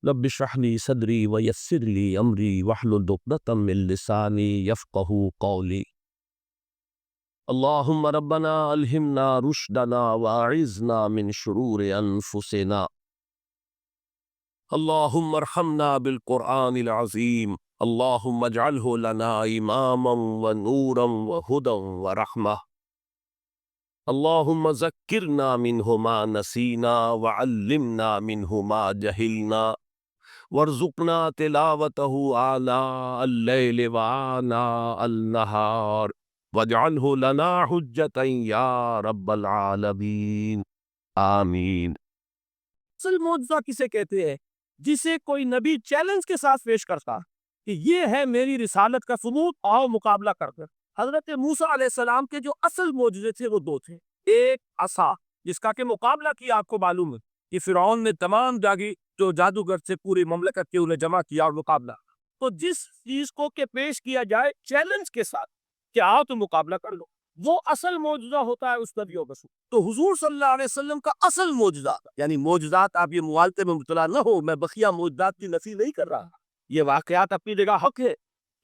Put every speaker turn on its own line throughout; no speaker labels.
رب اشرح لي صدري ويسر لي امري واحلل عقدة من لساني يفقهوا قولي. اللهم ربنا الهمنا رشدنا واعذنا من شرور انفسنا. اللهم ارحمنا بالقرآن العظيم. اللهم اجعله لنا اماما ونورا وهدى ورحمة. اللهم ذكرنا منه ما نسينا وعلمنا منه ما جهلنا وارزقنا تلاوته آناء الليل وآناء النهار واجعله لنا حجة يا رب العالمین آمین۔
اصل معجزہ کسے کہتے ہیں؟ جسے کوئی نبی چیلنج کے ساتھ پیش کرتا کہ یہ ہے میری رسالت کا ثبوت، آؤ مقابلہ کر کر۔ حضرت موسیٰ علیہ السلام کے جو اصل معجزے تھے وہ دو تھے۔ ایک عصا، جس کا کہ مقابلہ کیا آپ کو معلوم ہے کہ فرعون نے تمام جو جادوگر سے پوری مملکت کے انہیں جمع کیا اور مقابلہ۔ تو جس چیز کو کہ پیش کیا جائے چیلنج کے ساتھ کہ آؤ تو مقابلہ کر لو، وہ اصل معجزہ ہوتا ہے اس نبیوں کا۔ تو حضور صلی اللہ علیہ وسلم کا اصل معجزہ، یعنی معجزات، آپ یہ موالتے میں مبتلا نہ ہو، میں بقیہ معجزات کی نفی نہیں کر رہا، یہ واقعات اپنی جگہ حق ہے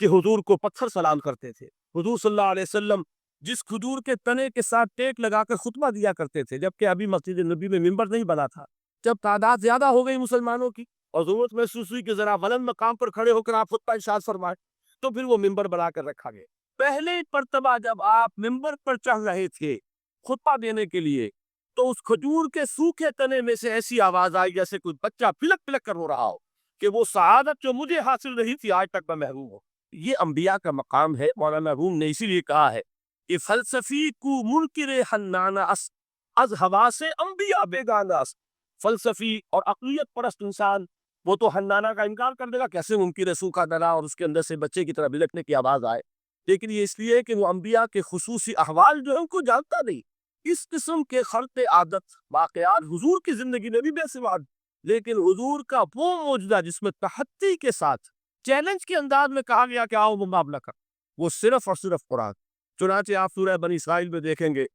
کہ حضور کو پتھر سلام کرتے تھے۔ حضور صلی اللہ علیہ وسلم جس کھجور کے تنے کے ساتھ ٹیک لگا کر خطبہ دیا کرتے تھے، جبکہ ابھی مسجد نبی میں ممبر نہیں بنا تھا، جب تعداد زیادہ ہو گئی مسلمانوں کی اور ضرورت محسوس ہوئی کہ ذرا بلند مقام پر کھڑے ہو کر آپ خطبہ ارشاد فرمائیں، تو پھر وہ ممبر بنا کر رکھا گیا۔ پہلے مرتبہ جب آپ ممبر پر چڑھ رہے تھے خطبہ دینے کے لیے، تو اس کھجور کے سوکھے تنے میں سے ایسی آواز آئی جیسے کوئی بچہ پلک پلک کر رو رہا ہو کہ وہ سعادت جو مجھے حاصل نہیں تھی آج تک میں محروم ہوں۔ یہ انبیاء کا مقام ہے۔ مولانا روم نے اسی لیے کہا ہے کہ فلسفی کو منکر حنانہ اس، از حواس انبیاء بیگانہ اس۔ فلسفی اور عقلیت پرست انسان وہ تو حنانہ کا انکار کر دے گا، کیسے ممکن ہے سوکھا تنا اور اس کے اندر سے بچے کی طرح بلکنے کی آواز آئے، لیکن یہ اس لیے کہ وہ انبیاء کے خصوصی احوال جو ہے ان کو جانتا نہیں۔ اس قسم کے خرق عادت واقعات حضور کی زندگی میں بھی بے شمار، لیکن حضور کا وہ معجزہ جس میں تحدی کے ساتھ چیلنج کے انداز میں کہا گیا کہ آؤ مقابلہ کر، وہ صرف اور صرف قرآن۔ چنانچہ آپ سورہ بنی اسرائیل میں دیکھیں گے،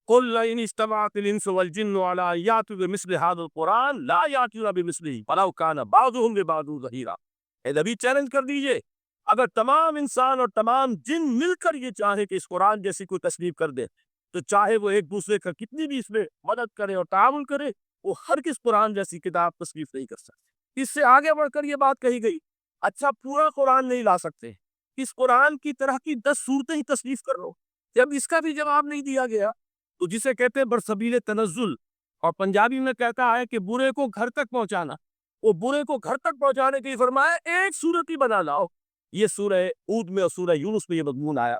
قُلْ لَئِنِ اجْتَمَعَتِ الْإِنسُ وَالْجِنُّ عَلَىٰ أَن يَأْتُوا بِمِثْلِ هَٰذَا الْقُرْآنِ لَا يَأْتُونَ بِمِثْلِهِ وَلَوْ كَانَ بَعْضُهُمْ لِبَعْضٍ ظَهِيرًا۔ اے نبی چیلنج کر دیجئے، اگر تمام انسان اور تمام جن مل کر یہ چاہیں کہ اس قرآن جیسی کوئی تصنیف کر دے، تو چاہے وہ ایک دوسرے کا کتنی بھی اس میں مدد کرے اور تعاون کرے، وہ ہرگز قرآن جیسی کتاب تصنیف نہیں کر سکتے۔ اس سے آگے بڑھ کر یہ بات کہی گئی، اچھا پورا قرآن نہیں لا سکتے، اس قرآن کی طرح کی 10 صورتیں ہی تصنیف کر لو۔ جب اس کا بھی جواب نہیں دیا گیا تو جسے کہتے ہیں برسبیل تنزل، اور پنجابی میں کہتا ہے کہ برے کو گھر تک پہنچانا، وہ برے کو گھر تک پہنچانے کے لیے فرمایا ایک صورت ہی بنا لاؤ۔ یہ سورہ ہود میں اور سورہ یونس میں یہ مضمون آیا،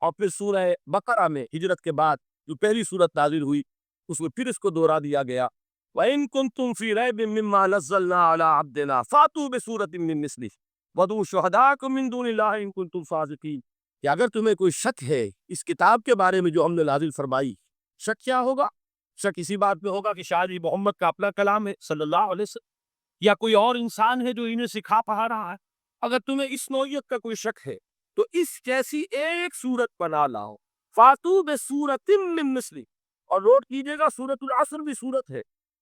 اور پھر سورہ بقرہ میں ہجرت کے بعد جو پہلی صورت نازل ہوئی اس میں پھر اس کو دوہرا دیا گیا، وَإِن كُنتُمْ فِي رَيْبٍ مِّمَّا نَزَّلْنَا عَلَىٰ عَبْدِنَا فَأْتُوا بِسُورَةٍ مِّن مِّثْلِهِ وَادْعُوا شُهَدَاءَكُم مِّن دُونِ اللَّهِ إِن كُنتُمْ صَادِقِينَ۔ کہ اگر تمہیں کوئی شک ہے اس کتاب کے بارے میں جو ہم نے نازل فرمائی، شک کیا ہوگا؟ شک اسی بات میں ہوگا کہ شاید یہ محمد کا اپنا کلام ہے صلی اللہ علیہ وسلم، یا کوئی اور انسان ہے جو انہیں سکھا پڑھا رہا ہے۔ اگر تمہیں اس نوعیت کا کوئی شک ہے تو اس جیسی ایک صورت بنا لاؤ، فاتو بسورۃ من مثلی، اور نوٹ کیجئے گا سورۃ العصر بھی صورت ہے،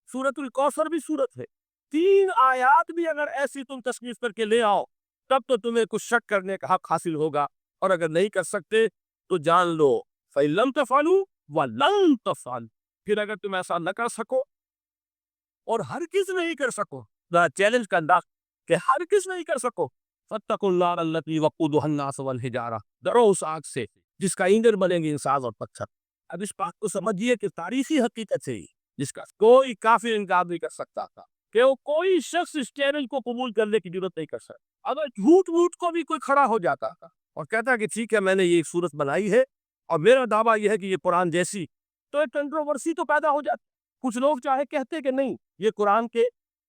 سورۃ الکوثر بھی صورت ہے، 3 آیات بھی اگر ایسی تم تصنیف کر کے لے آؤ تب تو تمہیں کچھ شک کرنے کا حق حاصل ہوگا، اور اگر نہیں کر سکتے تو جان لو فَإِن لَمْ تَفْعَلُوا وَلَن تَفْعَلُوا، پھر اگر تم ایسا نہ کر سکو اور ہرگز نہیں کر سکو، چیلنج کا انداز کہ ہرگز نہیں کر سکو، فَاتَّقُوا النَّارَ الَّتِي وَقُودُهَا النَّاسُ وَالْحِجَارَةُ، ڈرو اس آگ سے جس کا ایندھن بنیں گے انسان اور پتھر۔ اب اس بات کو سمجھیے کہ تاریخی حقیقت ہے جس کا کوئی کافر انکار نہیں کر سکتا تھا، کہ وہ کوئی شخص اس چیلنج کو قبول کرنے کی ضرورت نہیں کر سکتا۔ اگر جھوٹ کو بھی کوئی کھڑا ہو جاتا تھا اور کہتا کہ ٹھیک ہے میں نے یہ ایک صورت بنائی ہے اور میرا دعویٰ یہ ہے کہ یہ قرآن جیسی، تو ایک کنٹروورسی تو پیدا ہو جاتی۔ کچھ لوگ چاہے کہتے کہ نہیں یہ قرآن کے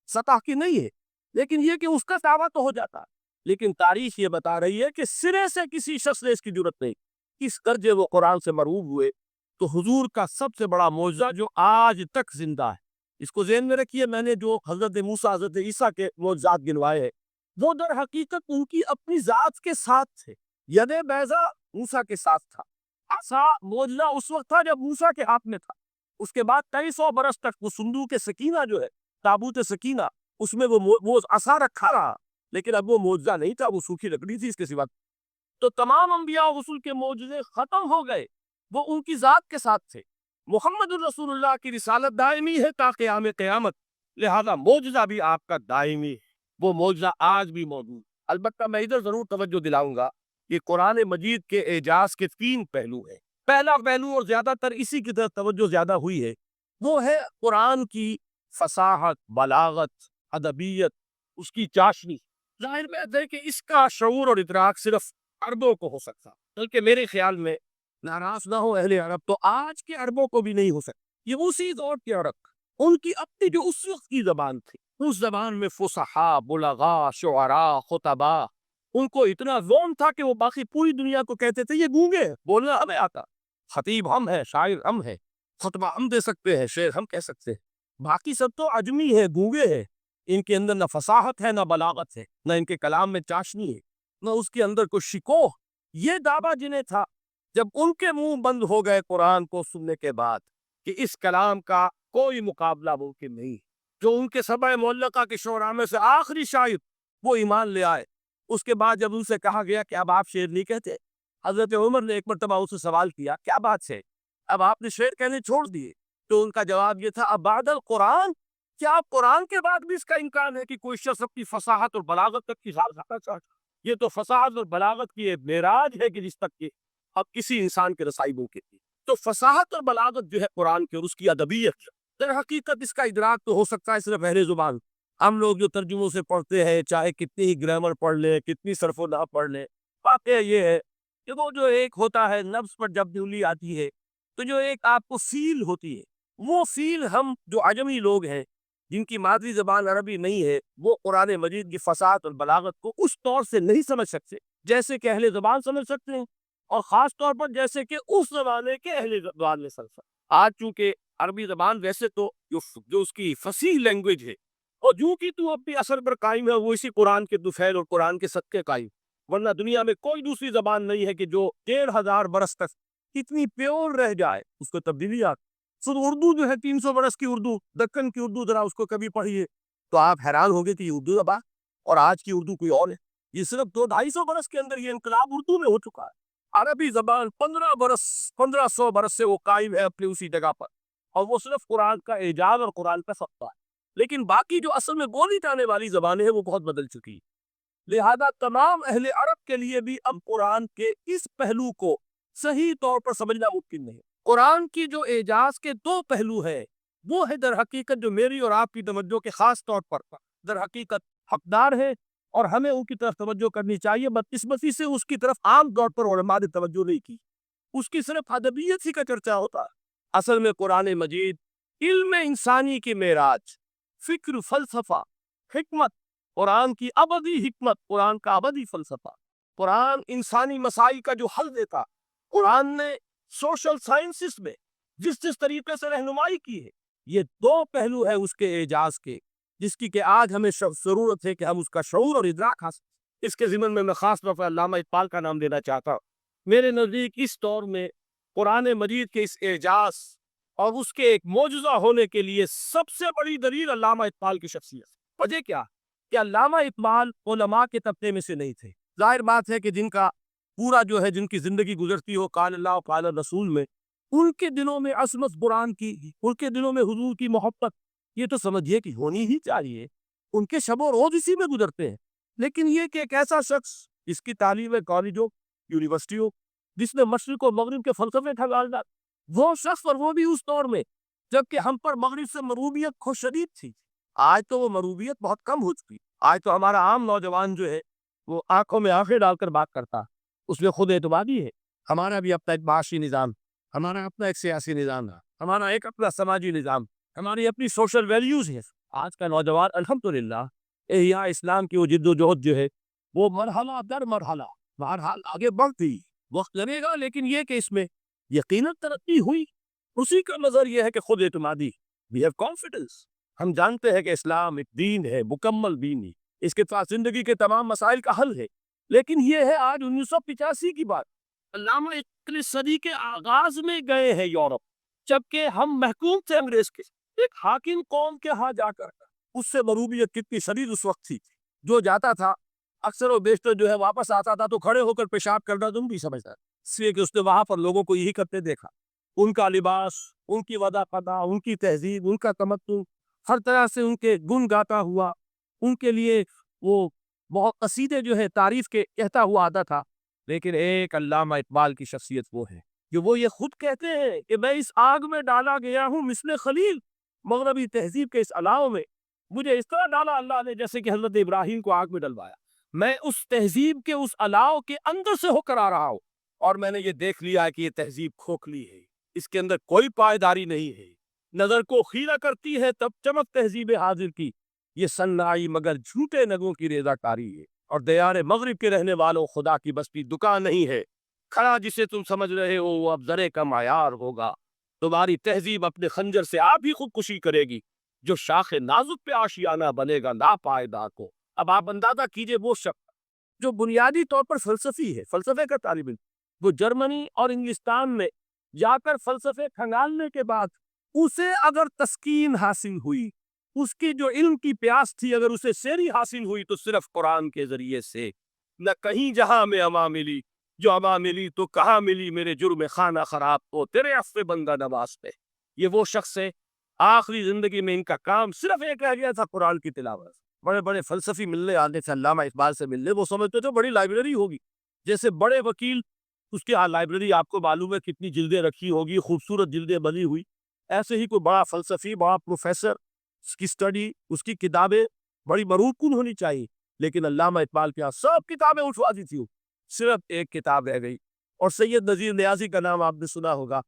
سطح کی نہیں ہے، لیکن یہ کہ اس کا دعویٰ تو ہو جاتا۔ لیکن تاریخ یہ بتا رہی ہے کہ سرے سے کسی شخص نے اس کی ضرورت نہیں، اس درجے وہ قرآن سے مرعوب ہوئے۔ تو حضور کا سب سے بڑا معجزہ جو آج تک زندہ ہے، اس کو ذہن میں رکھیے، میں نے جو حضرت موسیٰ حضرت عیسیٰ کے معجزات گنوائے ہیں وہ در حقیقت ان کی اپنی ذات کے ساتھ تھے۔ ید بیضا موسیٰ کے ساتھ تھا، عصا معجزہ اس وقت تھا جب موسیٰ کے ہاتھ میں تھا، اس کے بعد 2300 برس تک وہ صندوق سکینہ جو ہے، تابوت سکینہ، اس میں وہ عصا رکھا رہا، لیکن اب وہ معجزہ نہیں تھا، وہ سوکھی لکڑی تھی اس کے سوا۔ تو تمام انبیاء و رسول کے معجزے ختم ہو گئے، وہ ان کی ذات کے ساتھ تھے۔ محمد الرسول اللہ کی رسالت دائمی ہے تا قیام قیامت، لہذا معجزہ بھی آپ کا دائمی ہے، وہ معجزہ آج بھی موجود۔ البتہ میں ادھر ضرور توجہ دلاؤں گا کہ قرآن مجید کے اعجاز کے 3 پہلو ہیں۔ پہلا پہلو، اور زیادہ تر اسی کی طرف توجہ زیادہ ہوئی ہے، وہ ہے قرآن کی فصاحت، بلاغت، ادبیت، اس کی چاشنی۔ ظاہر بات ہے کہ اس کا شعور اور ادراک صرف عربوں کو ہو سکتا، بلکہ میرے خیال میں ناراض نہ ہو اہل عرب، تو آج کے عربوں کو بھی نہیں ہو سکتا۔ یہ اسی دور کے عرب، ان کی اپنی جو اس وقت کی زبان تھی، اس زبان میں فصحاء، بلغاء، شعراء، خطباء، ان کو اتنا ذوق تھا کہ وہ باقی پوری دنیا کو کہتے تھے یہ گونگے ہیں، بولنا ہمیں آتا، خطیب ہم ہیں، شاعر ہم ہیں، خطبہ ہم دے سکتے ہیں، شعر ہم کہہ سکتے ہیں، باقی سب تو عجمی ہے، گونگے ہیں، ان کے اندر نہ فصاحت ہے، نہ بلاغت ہے، نہ ان کے کلام میں چاشنی ہے، نہ اس کے اندر کوئی شکوہ۔ یہ دعویٰ جنہیں تھا، جب ان کے منہ بند ہو گئے قرآن کو سننے کے بعد کہ اس کلام کا کوئی مقابلہ ممکن نہیں، جو ان کے سبع معلقہ کے شعراء میں سے آخری شاعر وہ ایمان لے آئے، اس کے بعد جب ان سے کہا گیا کہ اب آپ شعر نہیں کہتے، حضرت عمر نے ایک مرتبہ اس سے سوال کیا کیا بات ہے، اب آپ نے شعر کہنے چھوڑ دیے؟ تو ان کا جواب یہ تھا، اب بعد القرآن، کیا آپ قرآن کے بعد بھی اس کا امکان ہے کہ کوئی شخص اپنی فصاحت اور بلاغت تک کی ذات رکھنا چاہتا؟ یہ تو فصاحت اور بلاغت کی ایک معراج ہے کہ جس تک کہ اب کسی انسان کے رسائی ممکن نہیں۔ تو فصاحت اور بلاغت جو ہے قرآن کی اور اس کی ادبیت، در حقیقت اس کا ادراک تو ہو سکتا ہے صرف اہل زبان۔ ہم لوگ جو ترجموں سے پڑھتے ہیں، چاہے کتنی ہی گرامر پڑھ لیں، کتنی صرف و نحو پڑھ لیں، واقعہ یہ ہے کہ وہ جو ایک ہوتا ہے نفس پر جب ڈیولی آتی ہے تو جو ایک آپ کو فیل ہوتی ہے، وہ فیل ہم جو عجمی لوگ ہیں جن کی مادری زبان عربی نہیں ہے، وہ قرآن مجید کی فصاحت اور بلاغت کو اس طور سے نہیں سمجھ سکتے جیسے کہ اہل زبان سمجھ سکتے ہیں، اور خاص طور پر جیسے کہ اس زمانے کے اہل زبان نے سمجھ سکتے۔ آج چونکہ عربی زبان ویسے تو جو اس کی فصیح لینگویج ہے، اور جو کہ تو اپنی اثر پر قائم ہے، وہ اسی قرآن کے دفعل اور قرآن کے صدقے قائم، ورنہ دنیا میں کوئی دوسری زبان نہیں ہے کہ جو 1500 برس تک اتنی پیور رہ جائے، اس کو تبدیلیات۔ خود اردو جو ہے 300 برس کی اردو، دکن کی اردو، ذرا اس کو کبھی پڑھیے تو آپ حیران ہوگے کہ یہ اردو زبان اور آج کی اردو کوئی اور ہے۔ یہ صرف 200-250 برس کے اندر یہ انقلاب اردو میں ہو چکا ہے۔ عربی زبان 1500 برس سے وہ قائم ہے اپنی اسی جگہ پر، اور وہ صرف قرآن کا اعجاز اور قرآن کا صدقہ ہے، لیکن باقی جو اصل میں بولی جانے والی زبانیں ہیں وہ بہت بدل چکی ہیں۔ لہذا تمام اہل عرب کے لیے بھی اب قرآن کے اس پہلو کو صحیح طور پر سمجھنا ممکن نہیں۔ قرآن کی جو اعجاز کے 2 پہلو ہے، وہ ہے در حقیقت جو میری اور آپ کی توجہ کے خاص طور پر در حقیقت حقدار ہے، اور ہمیں ان کی طرف توجہ کرنی چاہیے، بدقسمتی سے اس کی طرف عام طور پر علماء نے توجہ نہیں کی، اس کی صرف ادبیت ہی کا چرچا ہوتا ہے۔ اصل میں قرآن مجید علم انسانی کی معراج، فکر، فلسفہ، حکمت، قرآن کی ابدی حکمت، قرآن کا ابدی فلسفہ، قرآن انسانی مسائل کا جو حل دیتا، قرآن نے سوشل سائنسز میں جس طریقے سے رہنمائی کی ہے، یہ 2 پہلو ہے اس کے اعجاز کے، جس کی کہ آج ہمیں ضرورت ہے کہ ہم اس کا شعور اور ادراک حاصل۔ اس کے ضمن میں خاص طور پر علامہ اقبال کا نام دینا چاہتا ہوں۔ میرے نزدیک اس دور میں قرآن مجید کے اس اعجاز اور اس کے ایک معجزہ ہونے کے لیے سب سے بڑی دلیل علامہ اقبال کی شخصیت۔ وجہ کیا کہ علامہ اقبال علماء کے طبقے میں سے نہیں تھے۔ ظاہر بات ہے کہ جن کا پورا جو ہے جن کی زندگی گزرتی ہو قال اللہ قال رسول میں، ان کے دلوں میں عظمت قرآن کی، ان کے دلوں میں حضور کی محبت، یہ تو سمجھیے کہ ہونی ہی چاہیے، ان کے شب و روز اسی میں گزرتے ہیں۔ لیکن یہ کہ ایک ایسا شخص جس کی تعلیم کالج ہو، یونیورسٹی ہو، جس نے مشرق و مغرب کے فلسفے کا غالدہ، وہ شخص اور وہ بھی اس دور میں جبکہ ہم پر مغرب سے مروبیت خوش شدید تھی۔ آج تو وہ مروبیت بہت کم ہو چکی، آج تو ہمارا عام نوجوان جو ہے وہ آنکھوں میں آنکھیں ڈال کر بات کرتا، اس میں خود اعتمادی ہے۔ ہمارا بھی اپنا ایک معاشی نظام، ہمارا اپنا ایک سیاسی نظام ہے، ہمارا ایک اپنا سماجی نظام، ہماری اپنی سوشل ویلیوز ہیں۔ آج کا نوجوان الحمدللہ احیاء اسلام کی وہ جد و جہد جو ہے وہ مرحلہ در مرحلہ بہرحال آگے بڑھتی، وقت لگے گا، لیکن یہ کہ اس میں یقیناً ترقی ہوئی۔ اسی کا نظر یہ ہے کہ خود اعتمادی، we have confidence۔ ہم جانتے ہیں کہ اسلام ایک دین ہے، مکمل دین ہے، اس کے پاس زندگی کے تمام مسائل کا حل ہے، لیکن یہ ہے آج 1985 کی بات، علامہ اقبال صدی کے آغاز میں گئے ہیں یورپ، جبکہ ہم محکوم تھے انگریز کے، ایک حاکم قوم کے ہاں جا کر اس سے مروبیت کتنی شدید اس وقت تھی. جو جاتا تھا اکثر و بیشتر جو ہے واپس آتا تھا تو کھڑے ہو کر پیشاب کرنا تم بھی سمجھتا ہے، اس لیے کہ اس نے وہاں پر لوگوں کو یہی کرتے دیکھا. ان کا لباس، ان کی وضاقتہ، ان کی تہذیب، ان کا تمدن، ہر طرح سے ان کے گن گاتا ہوا، ان کے لیے وہ بہت قصیدے جو ہے تعریف کے کہتا ہوا آتا تھا. لیکن ایک علامہ اقبال کی شخصیت وہ ہے کہ وہ یہ خود کہتے ہیں کہ میں اس آگ میں ڈالا گیا ہوں مثل خلیل. مغربی تہذیب کے اس الاؤ میں مجھے اس طرح ڈالا اللہ نے جیسے کہ حضرت ابراہیم کو آگ میں ڈلوایا. میں اس تہذیب کے اس الاؤ کے اندر سے ہو کر آ رہا ہوں، اور میں نے یہ دیکھ لیا ہے کہ یہ تہذیب کھوکھلی ہے، اس کے اندر کوئی پائیداری نہیں ہے. نظر کو خیرہ کرتی ہے تب چمک تہذیب حاضر کی، یہ سنائی مگر جھوٹے نگوں کی ریزہ کاری ہے. اور دیار مغرب کے رہنے والوں خدا کی بستی دکان نہیں ہے. کھڑا جسے تم سمجھ رہے ہو وہ اب ذرے کا معیار ہوگا. تمہاری تہذیب اپنے خنجر سے آپ ہی خودکشی کرے گی. جو شاخ نازک پہ آشیانہ بنے گا ناپائیدار کو. اب آپ اندازہ کیجئے وہ شخص جو بنیادی طور پر فلسفی ہے، فلسفے کا طالب علم، وہ جرمنی اور انگلستان میں جا کر فلسفے کھنگالنے کے بعد اسے اگر تسکین حاصل ہوئی، اس کی جو علم کی پیاس تھی اگر اسے سیری حاصل ہوئی تو صرف قرآن کے ذریعے سے. نہ کہیں جہاں میں اما ملی، جو اما ملی تو کہاں ملی میرے جرم خانہ خراب کو تیرے عفو بندہ نواز پہ. یہ وہ شخص ہے آخری زندگی میں ان کا کام صرف ایک رہ گیا تھا قرآن کی تلاوت. بڑے بڑے فلسفی ملنے آنے سے، علامہ اقبال سے ملنے، وہ سمجھتے تھے بڑی لائبریری ہوگی. جیسے بڑے وکیل اس کی لائبریری آپ کو معلوم ہے کتنی جلدیں رکھی ہوگی، خوبصورت جلدیں بنی ہوئی، ایسے ہی کوئی بڑا فلسفی، بڑا پروفیسر، اس کی اسٹڈی، اس کی کتابیں بڑی مرغوب کن ہونی چاہیے. لیکن علامہ اقبال کے یہاں سب کتابیں اٹھوا دی تھی، صرف ایک کتاب رہ گئی. اور سید نذیر نیازی کا نام آپ نے سنا ہوگا.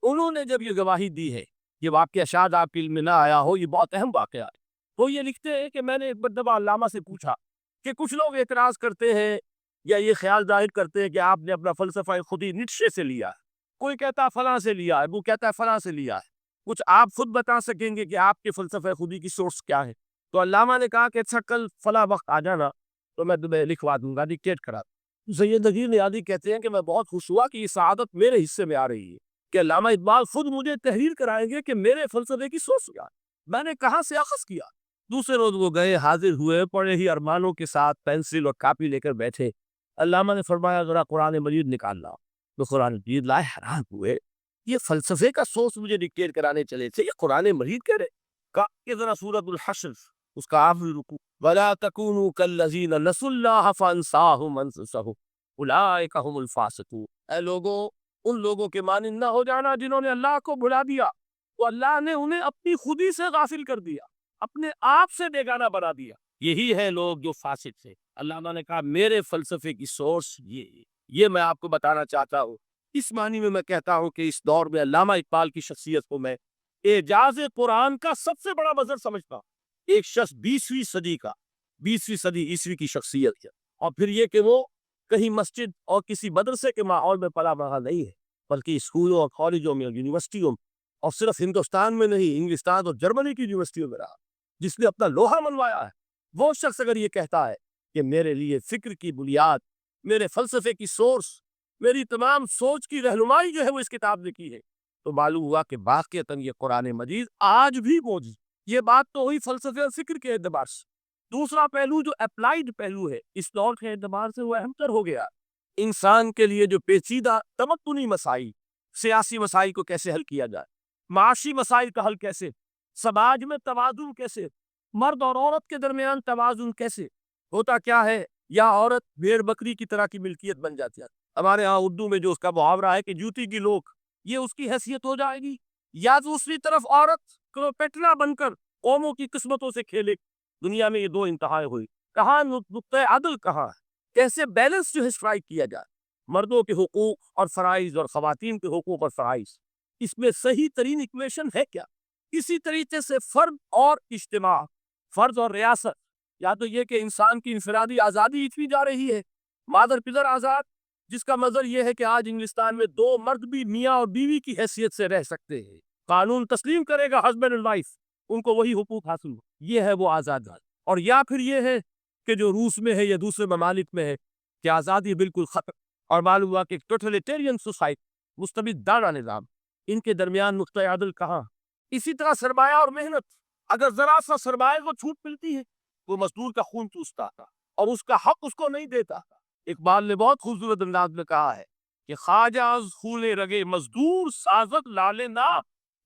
انہوں نے جب یہ گواہی دی ہے، یہ واقعہ شاید آپ کے علم میں نہ آیا ہو، یہ بہت اہم واقعہ ہے. وہ یہ لکھتے ہیں کہ میں نے ایک مرتبہ علامہ سے پوچھا کہ کچھ لوگ اعتراض کرتے ہیں یا یہ خیال ظاہر کرتے ہیں کہ آپ نے اپنا فلسفہ خودی نیٹشے سے لیا ہے، کوئی کہتا ہے فلاں سے لیا ہے، وہ کہتا ہے فلاں سے لیا ہے. کچھ آپ خود بتا سکیں گے کہ آپ کے فلسفہ خودی کی سورس کیا ہے؟ تو علامہ نے کہا کہ اچھا کل فلاں وقت آ جانا تو میں تمہیں لکھوا دوں گا، ڈکٹیٹ کرا دوں. سید نذیر نیازی کہتے ہیں کہ میں بہت خوش ہوا کہ یہ سعادت میرے حصے میں آ رہی ہے کہ علامہ اقبال خود مجھے تحریر کرائیں گے کہ میرے فلسفے کی سورس کیا ہے. میں نے کہاں سے اخذ کیا. دوسرے روز وہ گئے، حاضر ہوئے، پڑے ہی ارمانوں کے ساتھ پینسل اور کاپی لے کر بیٹھے. علامہ نے فرمایا ذرا قرآن مجید نکالنا. تو قرآن مجید لائے، حیران ہوئے، یہ فلسفے کا سورس مجھے ڈکٹیٹ کرانے چلے تھے، یہ قرآن مجید کہہ رہے. کہا کہ ذرا سورۃ الحشر اس کا آخری رکوع، وَلَا تَكُونُوا كَالَّذِينَ نَسُوا اللَّهَ فَأَنسَاهُمْ أَنفُسَهُمْ أُولَٰئِكَ هُمُ الْفَاسِقُونَ. اے لوگوں، ان لوگوں کے مانند نہ ہو جانا جنہوں نے اللہ کو بھلا دیا، تو اللہ نے انہیں اپنی خودی سے غافل کر دیا، اپنے آپ سے بیگانہ بنا دیا. یہی ہے لوگ جو فاسق تھے. علامہ نے کہا میرے فلسفے کی سورس یہ میں آپ کو بتانا چاہتا ہوں. اس معنی میں کہتا ہوں کہ اس دور میں علامہ اقبال کی شخصیت کو میں اعجاز قرآن کا سب سے بڑا مظہر سمجھتا ہوں. ایک شخص 20ویں صدی عیسوی کی شخصیت ہے، اور پھر یہ کہ وہ کہیں مسجد اور کسی مدرسے کے ماحول میں پلا بڑھا نہیں ہے، بلکہ اسکولوں اور کالجوں میں اور یونیورسٹیوں میں، اور صرف ہندوستان میں نہیں، انگلستان اور جرمنی کی یونیورسٹیوں میں رہا، جس نے اپنا لوہا منوایا ہے. وہ شخص اگر یہ کہتا ہے کہ میرے لیے فکر کی بنیاد، میرے فلسفے کی سورس، میری تمام سوچ کی رہنمائی جو ہے وہ اس کتاب نے کی ہے، تو معلوم ہوا کہ واقعتاً یہ قرآن مجید آج بھی موجود. یہ بات تو ہوئی فلسفے اور فکر کے اعتبار سے. دوسرا پہلو جو اپلائیڈ پہلو ہے اس دور کے اعتبار سے وہ اہم تر ہو گیا. انسان کے لیے جو پیچیدہ تمدنی مسائل، سیاسی مسائل کو کیسے حل کیا جائے، معاشی مسائل کا حل کیسے، سماج میں توازن کیسے، مرد اور عورت کے درمیان توازن کیسے ہوتا، کیا ہے یا عورت بھیڑ بکری کی طرح کی ملکیت بن جاتی ہے. ہمارے ہاں اردو میں جو اس کا محاورہ ہے کہ جوتی کی لوک، یہ اس کی حیثیت ہو جائے گی. یا دوسری طرف عورت کلوپیٹرا بن کر قوموں کی قسمتوں سے کھیلے. دنیا میں یہ دو انتہائیں ہوئی. کہاں نقطۂ عدل کہاں ہے؟ کیسے بیلنس جو ہے اسٹرائک کیا جائے، مردوں کے حقوق اور فرائض اور خواتین کے حقوق اور فرائض، اس میں صحیح ترین ایکویشن ہے کیا؟ اسی طریقے سے فرد اور اجتماع، فرد اور ریاست، یا تو یہ کہ انسان کی انفرادی آزادی اتنی جا رہی ہے، مادر پدر آزاد، جس کا مظہر یہ ہے کہ آج انگلستان میں دو مرد بھی میاں اور بیوی کی حیثیت سے رہ سکتے ہیں. قانون تسلیم کرے گا ہسبینڈ اینڈ وائف، ان کو وہی حقوق حاصل ہو. یہ ہے وہ آزاد. اور یا پھر یہ ہے کہ جو روس میں ہے یا دوسرے ممالک میں ہے کہ آزادی بالکل ختم، اور معلوم ہوا کہ ٹوٹلیٹیرین سوسائٹی، مستبد دانہ نظام، ان کے درمیان نقطۂ عدل کہاں؟ اسی طرح سرمایہ اور محنت، اگر ذرا سا سرمایہ کو چھوٹ ملتی ہے وہ مزدور کا خون چوستا تھا اور اس کا حق اس کو نہیں دیتا تھا۔ اقبال نے بہت خوبصورت انداز میں کہا ہے کہ خواجہ از خون رگے مزدور سازد لالے نا،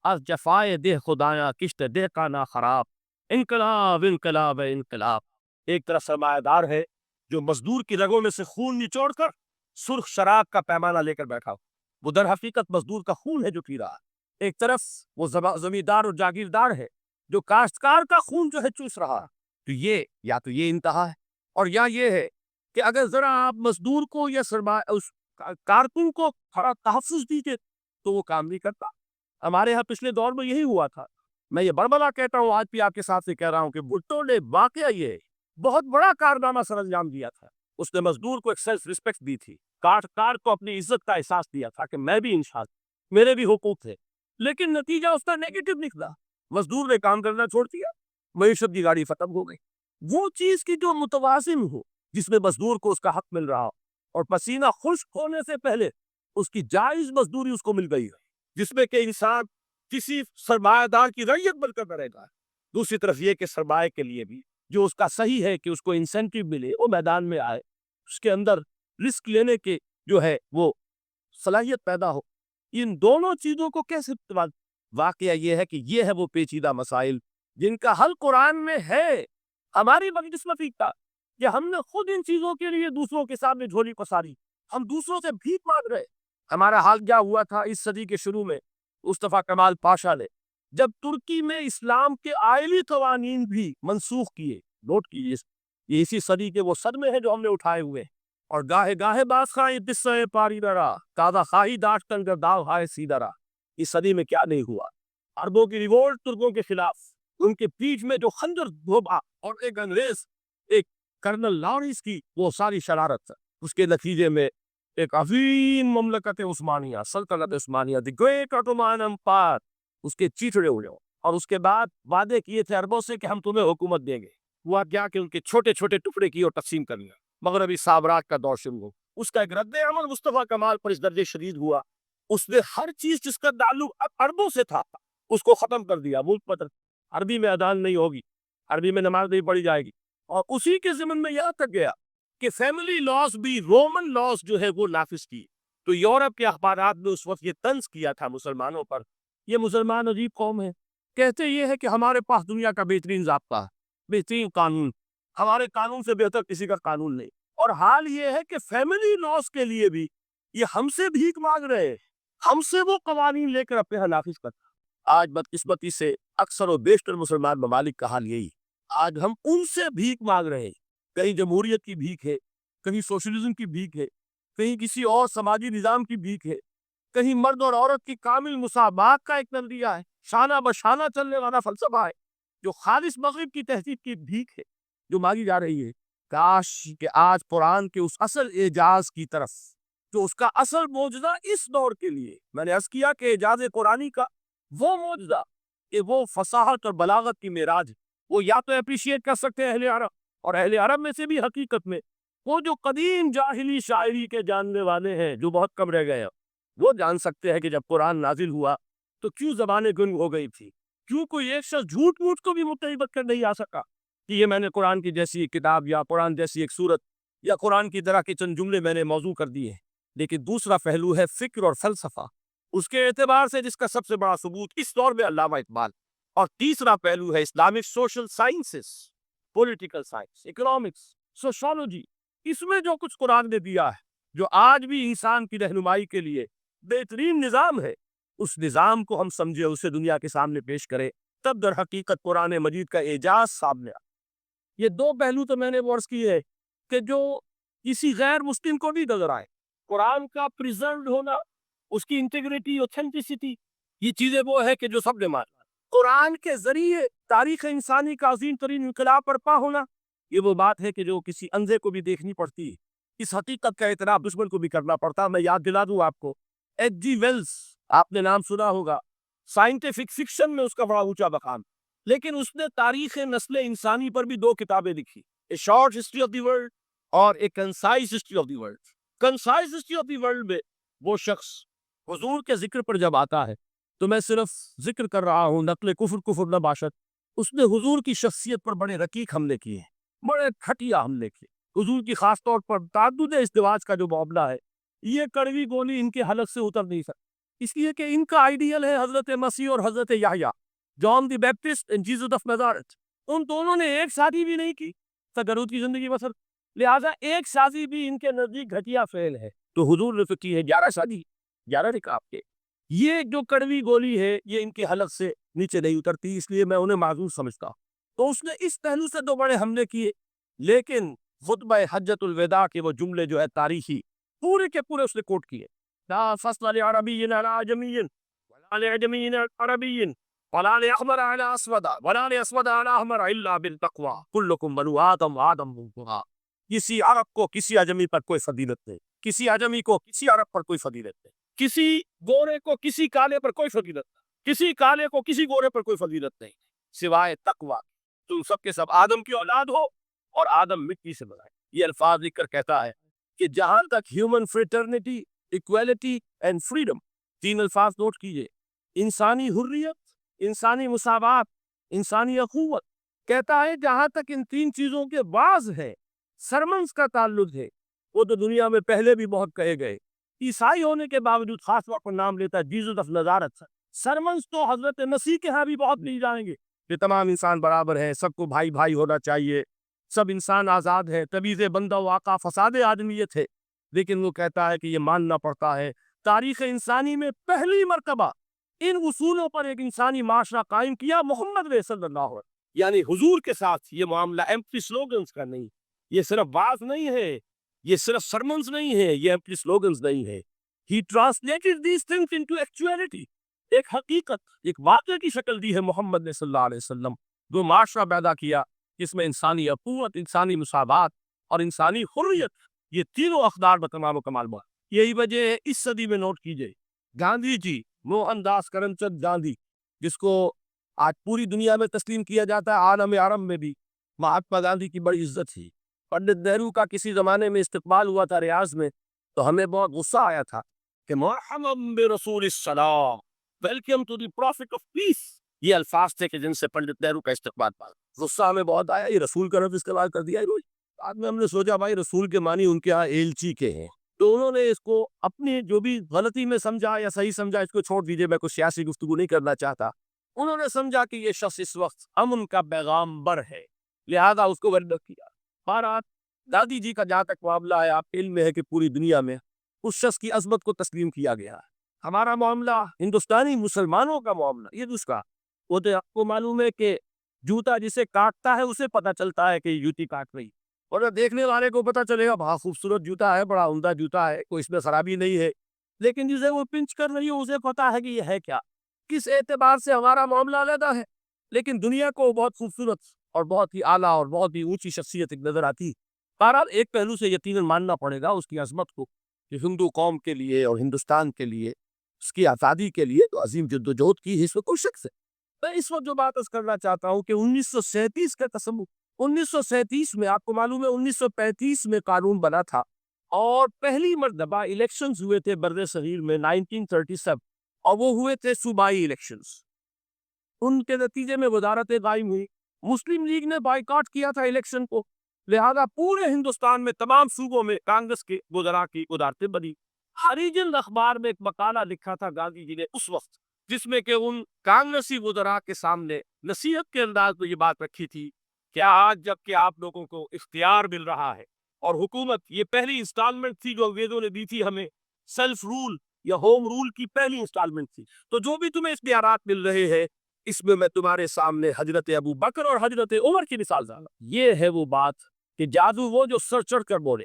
از جفائے دہ خدایاں کشت دہ کا نا خراب، انقلاب انقلاب انقلاب۔ ایک طرف سرمایہ دار ہے جو مزدور کی رگوں میں سے خون نچوڑ کر سرخ شراب کا پیمانہ لے کر بیٹھا ہو، وہ در حقیقت مزدور کا خون ہے جو پی رہا ہے۔ ایک طرف وہ زمیندار اور جاگیردار ہے جو کاشتکار کا خون جو ہے چوس رہا ہے۔ تو یہ انتہا ہے، اور یا یہ ہے کہ اگر ذرا آپ مزدور کو یا سرمایہ اس کارکن کو تحفظ دیجیے تو وہ کام نہیں کرتا۔ ہمارے ہاں پچھلے دور میں یہی ہوا تھا۔ میں یہ بربلا کہتا ہوں، آج بھی آپ کے ساتھ سے کہہ رہا ہوں کہ بھٹو نے واقعہ یہ بہت بڑا کارنامہ سر انجام دیا تھا۔ اس نے مزدور کو ایک سیلف رسپیکٹ دی تھی، کاشتکار کو اپنی عزت کا احساس دیا تھا کہ میں بھی انسان، میرے بھی حقوق تھے، لیکن نتیجہ اس کا نیگیٹو نکلا۔ مزدور نے کام کرنا چھوڑ دیا، معیشت کی گاڑی ختم ہو گئی۔ وہ چیز کی جو متوازن ہو، جس میں مزدور کو اس کا حق مل رہا ہو اور پسینہ خشک ہونے سے پہلے اس کی جائز مزدوری اس کو مل گئی ہے، جس میں کہ انسان کسی سرمایہ دار کی رعیت بن کر رہے گا۔ دوسری طرف یہ کہ سرمایہ کے لیے بھی جو اس کا صحیح ہے کہ اس کو انسینٹیو ملے، وہ میدان میں آئے، اس کے اندر رسک لینے کے جو ہے وہ صلاحیت پیدا ہو۔ ان دونوں چیزوں کو کیسے استعمال؟ واقعہ یہ ہے کہ یہ ہے وہ پیچیدہ مسائل جن کا حل قرآن میں ہے۔ ہماری بدقسمتی کا کہ ہم نے خود ان چیزوں کے لیے دوسروں کے سامنے جھولی پساری، ہم دوسروں سے بھیک مانگ رہے۔ ہمارا حال کیا ہوا تھا اس صدی کے شروع میں؟ مصطفیٰ کمال پاشا نے جب ترکی میں اسلام کے آئلی قوانین بھی منسوخ کیے، نوٹ کیجیے، یہ اسی صدی کے وہ صدمے ہیں جو ہم نے اٹھائے ہوئے، اور گاہے گاہے باز خواہی قصہ پاری درا تازہ خواہی داشتن کر داغ ہائے سیدرا۔ اس صدی میں کیا نہیں ہوا؟ عربوں کی ریوولٹ ترکوں کے خلاف، ان کے پیٹھ میں جو خنجر دھوبا، اور ایک انگریز، ایک کرنل لارنس کی وہ ساری شرارت، اس کے نتیجے میں ایک عظیم مملکت عثمانیہ، سلطنت عثمانیہ، دی گریٹ عثمان امپائر، اس کے چیچڑے ہوئے، اور اس کے بعد وعدے کیے تھے عربوں سے کہ ہم تمہیں حکومت دیں گے۔ ہوا کیا کہ ان کے چھوٹے چھوٹے ٹکڑے کی اور تقسیم کر لیا، مغربی سامراج کا دور شروع ہو۔ اس کا ایک رد عمل مصطفیٰ کمال پر اس درجے شدید ہوا، اس نے ہر چیز جس کا تعلق عربوں سے تھا اس کو ختم کر دیا۔ ملک پر عربی میں اذان نہیں ہوگی، عربی میں نماز نہیں پڑھی جائے گی، اور اسی کے ضمن میں یہاں تک گیا کہ فیملی لاز بھی رومن لاز جو ہے وہ نافذ کی۔ تو یورپ کے اخبارات نے اس وقت یہ طنز کیا تھا مسلمانوں پر، یہ مسلمان عجیب قوم ہے، کہتے یہ ہے کہ ہمارے پاس دنیا کا بہترین ضابطہ ہے، بہترین قانون، ہمارے قانون سے بہتر کسی کا قانون نہیں، اور حال یہ ہے کہ فیملی لاز کے لیے بھی یہ ہم سے بھیک مانگ رہے ہیں، ہم سے وہ قوانین لے کر اپنے یہاں نافذ کرتا۔ آج بدقسمتی سے اکثر و بیشتر مسلمان ممالک کا حال یہی، آج ہم ان سے بھیک مانگ رہے ہیں، کہیں جمہوریت کی بھیک ہے، کہیں سوشلزم کی بھیک ہے، کہیں کسی اور سماجی نظام کی بھیک ہے، کہیں مرد اور عورت کی کامل مساوات کا ایک نظریہ ہے، شانہ بشانہ چلنے والا فلسفہ ہے، جو خالص مغرب کی تہذیب کی بھیک ہے جو مانگی جا رہی ہے۔ کاش کہ آج قرآن کے اس اصل اعجاز کی طرف، جو اس کا اصل معجزہ اس دور کے لیے، میں نے عرض کیا کہ اعجاز قرآنی کا وہ معجزہ کہ وہ فصاحت اور بلاغت کی معراج، وہ یا تو اپریشیٹ کر سکتے ہیں اہل عرب، اور اہل عرب میں سے بھی حقیقت میں وہ جو قدیم جاہلی شاعری کے جاننے والے ہیں جو بہت کم رہ گئے ہیں، وہ جان سکتے ہیں کہ جب قرآن نازل ہوا تو کیوں زبانیں گنگ ہو گئی تھی، کیوں کوئی ایک شخص جھوٹ موٹ کو بھی متعبت کر نہیں آ سکا کہ یہ میں نے قرآن کی جیسی ایک کتاب یا قرآن جیسی ایک صورت یا قرآن کی طرح کے چند جملے میں نے موضوع کر دیے۔ لیکن دوسرا پہلو ہے فکر اور فلسفہ، اس کے اعتبار سے جس کا سب سے بڑا ثبوت اس دور میں علامہ اقبال، اور تیسرا پہلو ہے Islamic social sciences, political science, economics, sociology. اس میں جو کچھ قرآن نے دیا ہے، جو آج بھی انسان کی رہنمائی کے لیے بہترین نظام ہے، اس نظام کو ہم سمجھے، اسے دنیا کے سامنے پیش کرے، تب در حقیقت قرآن مجید کا اعجاز سامنے آ۔ یہ دو پہلو تو میں نے عرض کیے کہ جو کسی غیر مسلم کو بھی نظر آئے، قرآن کا پریزروڈ ہونا، اس کی انٹیگریٹی، اوتھینٹسٹی، یہ چیزیں وہ ہے کہ جو سب نے مانا۔ قرآن کے ذریعے تاریخ انسانی کا عظیم ترین انقلاب برپا ہونا، یہ وہ بات ہے کہ جو کسی اندھے کو بھی دیکھنی پڑتی ہے۔ اس حقیقت کا اعتراف دشمن کو بھی کرنا پڑتا۔ میں یاد دلا دوں آپ کو، ایچ جی ویلز، آپ نے نام سنا ہوگا، سائنٹیفک فکشن میں اس کا بڑا اونچا مقام، لیکن اس نے تاریخ نسل انسانی پر بھی دو کتابیں لکھی، a short history of the world اور a concise history of the world. Concise history of the world میں وہ شخص حضور کے ذکر پر جب آتا ہے تو میں صرف ذکر کر رہا ہوں، نقل کفر نہ باشد، اس نے حضور کی شخصیت پر بڑے رقیق حملے کیے ہیں, بڑے گھٹیا حملے کیے. حضور کی خاص طور پر تعدد ازدواج کا جو معاملہ ہے, یہ کڑوی گولی ان کے حلق سے اتر نہیں سکتی, اس لیے کہ ان کا آئیڈیل ہے حضرت مسیح اور حضرت یحییٰ, جان دی بیپٹسٹ اینڈ جیسس آف نازارتھ. ان دونوں نے ایک شادی بھی نہیں کی تغرد کی زندگی بسر, لہذا ایک شادی بھی ان کے نزدیک گھٹیا فعل ہے. تو حضور نے کی ہے 11 شادی, 11 نکاح کے. یہ جو کڑوی گولی ہے یہ ان کے حلق سے نیچے نہیں اترتی, اس لیے میں انہیں معذور سمجھتا ہوں. تو اس نے اس پہلو سے دو بڑے حملے کیے, لیکن خطبہ حجۃ الوداع کے وہ جملے جو ہے تاریخی پورے کے پورے اس نے کوٹ کیے. لا فصل لعربی علی عجمی ولا لعجمی علی عربی ولا لأحمر علی اسود ولا لأسود علی احمر الا بالتقوی کلکم بنو آدم وآدم من تراب. کسی عرب کو کسی عجمی پر کوئی فضیلت نہیں, کسی عجمی کو کسی عرب پر کوئی فضیلت نہیں, کسی گورے کو کسی کالے پر کوئی فضیلت نہیں, کسی کالے کو کسی گورے پر کوئی فضیلت نہیں سوائے تقوی. تم سب کے سب آدم کی اولاد ہو اور آدم مٹی سے بنائے. یہ الفاظ لکھ کر کہتا ہے کہ جہاں تک human fraternity, equality and freedom, تین الفاظ نوٹ کیجئے, انسانی حریت, انسانی مساوات, انسانی اخوت, کہتا ہے جہاں تک ان تین چیزوں کے بعض ہے, سرمنز کا تعلق ہے, وہ تو دنیا میں پہلے بھی بہت کہے گئے. عیسائی ہونے کے باوجود خاص طور پر نام لیتا ہے جیسس آف نازارتھ. سرمنز تو حضرت مسیح کے ہاں بھی بہت نہیں جائیں گے کہ تمام انسان برابر ہیں, سب کو بھائی بھائی ہونا چاہیے, سب انسان آزاد ہے, تبیز بندہ و آقا فساد آدمیت ہے. لیکن وہ کہتا ہے کہ یہ ماننا پڑتا ہے تاریخ انسانی میں پہلی مرتبہ ان اصولوں پر ایک انسانی معاشرہ قائم کیا محمد صلی اللہ علیہ وسلم. یعنی حضور کے ساتھ یہ معاملہ ایمپٹی سلوگنز کا نہیں, یہ صرف بات نہیں ہے, یہ صرف سرمنز نہیں ہے, یہ ایمپٹی سلوگنز نہیں ہے. He translated these things into actuality. ایک حقیقت, ایک واقعے کی شکل دی ہے محمد نے صلی اللہ علیہ وسلم, جو معاشرہ پیدا کیا جس میں انسانی اخوت, انسانی مساوات اور انسانی حریت, یہ تینوں اقدار بتمام و کمال بات. یہی وجہ ہے اس صدی میں نوٹ کیجئے گاندھی جی, موہن داس کرم چند گاندھی, جس کو آج پوری دنیا میں تسلیم کیا جاتا ہے, عالم عرب میں بھی مہاتما گاندھی کی بڑی عزت تھی. پنڈت نہرو کا کسی زمانے میں استقبال ہوا تھا ریاض میں, تو ہمیں بہت غصہ آیا تھا کہ مرحبا برسول السلام, welcome to the prophet of peace. یہ الفاظ تھے کہ جن سے پنڈت نہرو کا استقبال پایا. غصہ ہمیں بہت آیا, یہ رسول کا لفظ استعمال کر دیا. بعد میں ہم نے سوچا بھائی رسول کے معنی ان کے ہاں ایلچی کے ہیں, تو انہوں نے اس کو اپنی جو بھی غلطی میں سمجھا یا صحیح سمجھا اس کو چھوڑ دیجئے, میں کوئی سیاسی گفتگو نہیں کرنا چاہتا. انہوں نے سمجھا کہ یہ شخص اس وقت امن کا پیغام بر ہے, لہذا اس کو ورد کیا. بہرحال دادی جی کا جہاں تک معاملہ ہے, آپ علم میں ہے کہ پوری دنیا میں اس شخص کی عظمت کو تسلیم کیا گیا ہے. ہمارا معاملہ ہندوستانی مسلمانوں کا معاملہ یہ دوسرا, وہ تو آپ کو معلوم ہے کہ جوتا جسے کاٹتا ہے اسے پتہ چلتا ہے کہ یہ جوتی کاٹ رہی, اور دیکھنے والے کو پتہ چلے گا بہت خوبصورت جوتا ہے, بڑا عمدہ جوتا ہے, کوئی اس میں خرابی نہیں ہے, لیکن جسے وہ پنچ کر رہی ہے اسے پتہ ہے کہ یہ ہے کیا. کس اعتبار سے ہمارا معاملہ علیحدہ ہے, لیکن دنیا کو بہت خوبصورت اور بہت ہی اعلیٰ اور بہت ہی اونچی شخصیت ایک نظر آتی. بہرحال ایک پہلو سے یقیناً ماننا پڑے گا اس کی عظمت کو, کہ ہندو قوم کے لیے اور ہندوستان کے لیے, اس کی آزادی کے لیے تو عظیم جدوجہد کی, اس میں کوئی شک ہے. میں اس وقت جو بات کرنا چاہتا ہوں کہ 1937 کا تصور, 1937 میں آپ کو معلوم ہے 1935 میں قانون بنا تھا, اور پہلی مرتبہ الیکشنز ہوئے تھے بر صغیر میں 1937, اور وہ ہوئے تھے صوبائی الیکشنز. ان کے نتیجے میں وزارتیں قائم ہوئی. مسلم لیگ نے بائیکاٹ کیا تھا الیکشن کو, لہذا پورے ہندوستان میں تمام صوبوں میں کانگریس کے وزراء کی وزارتیں بنی. ہریجن اخبار میں ایک مقالہ لکھا تھا گاندھی جی نے اس وقت, جس میں کہ ان کانگریسی وزراء کے سامنے نصیحت کے انداز میں یہ بات رکھی تھی کہ آج جب کہ آپ لوگوں کو اختیار مل رہا ہے, اور حکومت یہ پہلی انسٹالمنٹ تھی جو انگریزوں نے دی تھی ہمیں, سیلف رول یا ہوم رول کی پہلی انسٹالمنٹ تھی, تو جو بھی تمہیں اختیارات مل رہے ہیں اس میں تمہارے سامنے حضرت ابو بکر اور حضرت عمر کی مثال ڈالا. یہ ہے وہ بات کہ جادو وہ جو سر چڑھ کر بولے.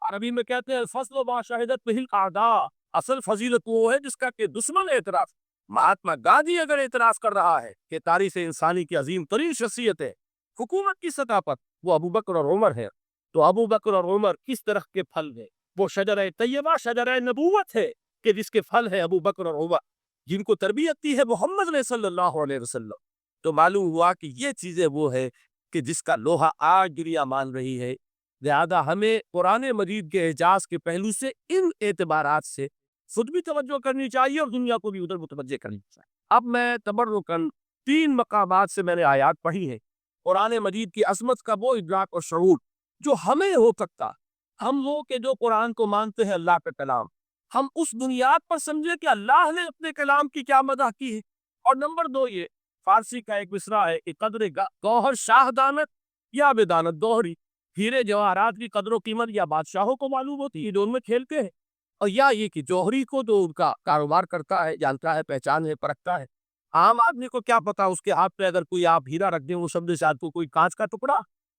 عربی میں کہتے ہیں الفضل ما شہدت بہ الاعداء, اصل فضیلت وہ ہے جس کا کہ دشمن اعتراف. مہاتما گاندھی اگر اعتراف کر رہا ہے کہ تاریخ انسانی کی عظیم ترین شخصیت ہے حکومت کی سطح پر, وہ ابو بکر اور عمر ہے, تو ابو بکر اور عمر کس طرح کے پھل ہیں؟ وہ شجرہ طیبہ, شجرہ نبوت ہے, کہ جس کے پھل ہے ابو بکر اور عمر, جن کو تربیت دی ہے محمد صلی اللہ علیہ وسلم. تو معلوم ہوا کہ یہ چیزیں وہ ہے کہ جس کا لوہا آج دنیا مان رہی ہے. لہذا ہمیں قرآن مجید کے اعجاز کے پہلو سے ان اعتبارات سے خود بھی توجہ کرنی چاہیے اور دنیا کو بھی ادھر متوجہ کرنی چاہیے. اب میں تبرکاً 3 مقامات سے میں نے آیات پڑھی ہیں۔ قرآن مجید کی عظمت کا وہ ادراک اور شعور جو ہمیں ہو سکتا، ہم وہ کہ جو قرآن کو مانتے ہیں اللہ کا کلام، ہم اس بنیاد پر سمجھے کہ اللہ نے اپنے کلام کی کیا مدح کی ہے۔ اور نمبر 2 یہ فارسی کا ایک مصرع ہے کہ قدر گوہر شاہ دانت یا بدانت دوہری، ہیرے جواہرات کی قدر و قیمت یا بادشاہوں کو معلوم ہوتی ہے جو ان میں کھیلتے ہیں، اور یا یہ کہ جوہری کو جو ان کا کاروبار کرتا ہے، جانتا ہے، پہچان ہے، پرکھتا ہے۔ عام آدمی کو کیا پتا اس کے ہاتھ پہ اگر کوئی آپ ہیرا رکھ دیں، وہ سمجھے شاید کو کوئی کانچ کا ٹکڑا،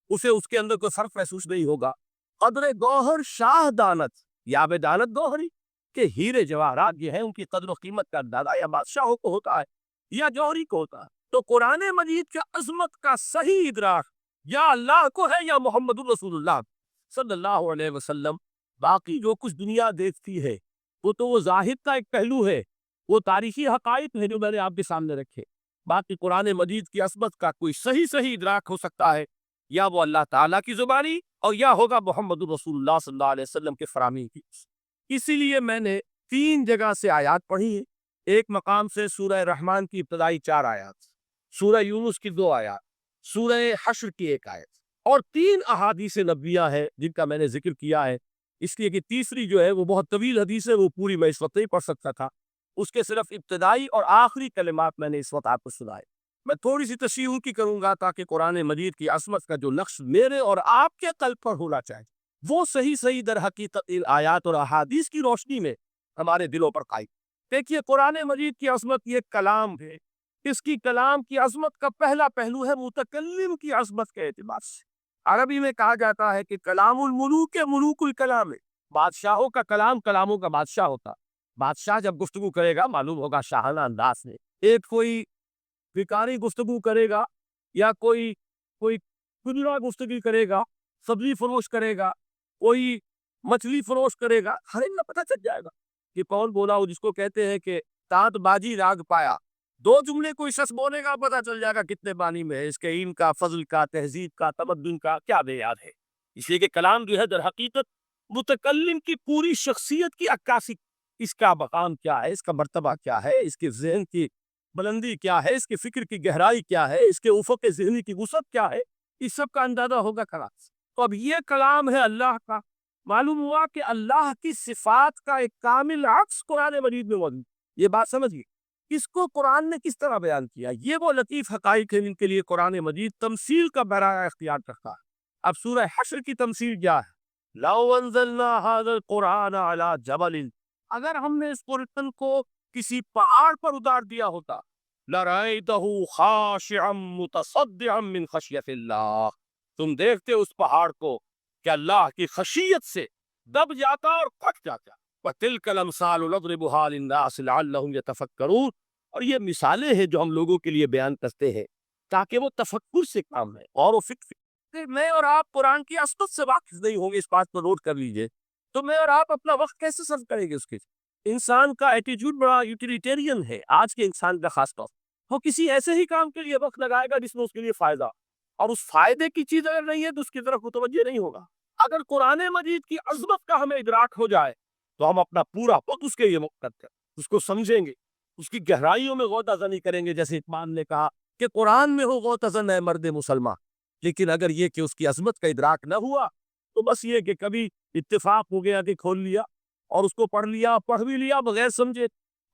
اسے اس کے اندر کوئی فرق محسوس نہیں ہوگا۔ قدر گوہر شاہ دانت یا بدانت دوہری کہ ہیرے جواہرات یہ ہیں، ان کی قدر و قیمت کا اندازہ یا بادشاہوں کو ہوتا ہے یا جوہری کو ہوتا ہے۔ تو قرآن مجید کی عظمت کا صحیح ادراک یا اللہ کو ہے یا محمد الرسول اللہ صلی اللہ علیہ وسلم۔ باقی جو کچھ دنیا دیکھتی ہے وہ تو وہ ظاہر کا ایک پہلو ہے، وہ تاریخی حقائق ہیں جو میں نے آپ کے سامنے رکھے۔ باقی قرآن مجید کی عظمت کا کوئی صحیح ادراک ہو سکتا ہے یا وہ اللہ تعالیٰ کی زبانی اور یا ہوگا محمد الرسول اللہ صلی اللہ علیہ وسلم کے فراہمی کی۔ اسی لیے میں نے 3 جگہ سے آیات پڑھی ہیں۔ ایک مقام سے سورہ رحمان کی ابتدائی 4 آیات، سورہ یونس کی 2 آیات، سورہ حشر کی 1 آیت، اور 3 احادیث نبویہ ہے جن کا میں نے ذکر کیا ہے، اس لیے کہ تیسری جو ہے وہ بہت طویل حدیث ہے، وہ پوری میں اس وقت نہیں پڑھ سکتا تھا، اس کے صرف ابتدائی اور آخری کلمات میں نے اس وقت آپ کو سنائے۔ میں تھوڑی سی تشریح ان کی کروں گا تاکہ قرآن مجید کی عظمت کا جو نقش میرے اور آپ کے قلب پر ہونا چاہیے وہ صحیح در حقیقت ان آیات اور احادیث کی روشنی میں ہمارے دلوں پر قائم۔ دیکھیے قرآن مجید کی عظمت یہ کلام ہے، اس کی کلام کی عظمت کا پہلا پہلو ہے متکلم کی عظمت کے اعتبار سے۔ عربی میں کہا جاتا ہے کہ کلام الملوک ملوک الکلام ہے، بادشاہوں کا کلام کلاموں کا بادشاہ ہوتا۔ بادشاہ جب گفتگو کرے گا معلوم ہوگا شاہانہ انداز میں، ایک کوئی بھکاری گفتگو کرے گا یا کوئی کھجرا گفتگو کرے گا، سبزی فروش کرے گا، کوئی مچھلی فروش کرے گا، ہر ایک کا پتہ چل جائے گا کہ کون بولا ہو، جس کو کہتے ہیں کہ تانت بازی راگ پایا۔ 2 جملے کوئی شخص بولے گا پتہ چل جائے گا کتنے بانی میں ہے، اس کے علم کا، فضل کا، تہذیب کا، تمدن کا کیا معیار ہے۔ اس لیے کہ کلام جو ہے در حقیقت متکلم کی پوری شخصیت کی عکاسی، اس کا مقام کیا ہے، اس کا مرتبہ کیا ہے، اس کے ذہن کی بلندی کیا ہے، اس کے فکر کی گہرائی کیا ہے، اس کے افق ذہنی کی وسعت کیا ہے، اس سب کا اندازہ ہوگا کلام سے۔ تو اب یہ کلام ہے اللہ کا، معلوم ہوا کہ اللہ کی صفات کا ایک کامل عکس قرآن مجید میں موجود۔ یہ بات سمجھیے، اس کو قرآن نے کس طرح بیان کیا، یہ وہ لطیف حقائق ہیں جن کے لیے قرآن مجید تمثیل کا براہ اختیار کرتا ہے۔ اب سورہ حشر کی تمثیل کیا ہے؟ لَوْ أَنزَلْنَا هَذَا الْقُرْآنَ عَلَى جَبَلٍ، اگر ہم نے اس قرآن کو کسی پہاڑ پر اتار دیا ہوتا، لَرَأَيْتَهُ خَاشِعًا مُتَصَدِّعًا مِّنْ خَشْيَةِ اللَّهِ، تم دیکھتے اس پہاڑ کو کہ اللہ کی خشیت سے دب جاتا اور پھٹ جاتا۔ وَتِلْكَ الْأَمْثَالُ نَضْرِبُهَا لِلنَّاسِ لَعَلَّهُمْ يَتَفَكَّرُونَ، اور یہ مثالیں ہیں جو ہم لوگوں کے لیے بیان کرتے ہیں تاکہ وہ تفکر سے کام ہے اور وہ فکر۔ میں اور آپ قرآن کی عظمت سے واقف نہیں ہوں گے، اس بات کو نوٹ کر لیجئے، تو میں اور آپ اپنا وقت کیسے صرف کریں گے؟ اس کے انسان کا ایٹیٹیوڈ بڑا یوٹیلیٹیرین ہے، آج کے انسان کا خاص طور وہ کسی ایسے ہی کام کے لیے وقت لگائے گا جس میں اس کے لیے فائدہ، اور اس فائدے کی چیز اگر نہیں ہے تو اس کی طرف متوجہ نہیں ہوگا۔ اگر قرآن مجید کی عظمت کا ہمیں ادراک ہو جائے تو ہم اپنا پورا وقت اس کے لیے مقرر کریں، اس کو سمجھیں گے، اس کی گہرائیوں میں غوطہ زنی کریں گے، جیسے اقبال نے کہا کہ قرآن میں ہو غوطہ زن ہے مرد مسلمان۔ لیکن اگر یہ کہ اس کی عظمت کا ادراک نہ ہوا تو بس یہ کہ کبھی اتفاق ہو گیا کہ کھول لیا اور اس کو پڑھ بھی لیا بغیر سمجھے،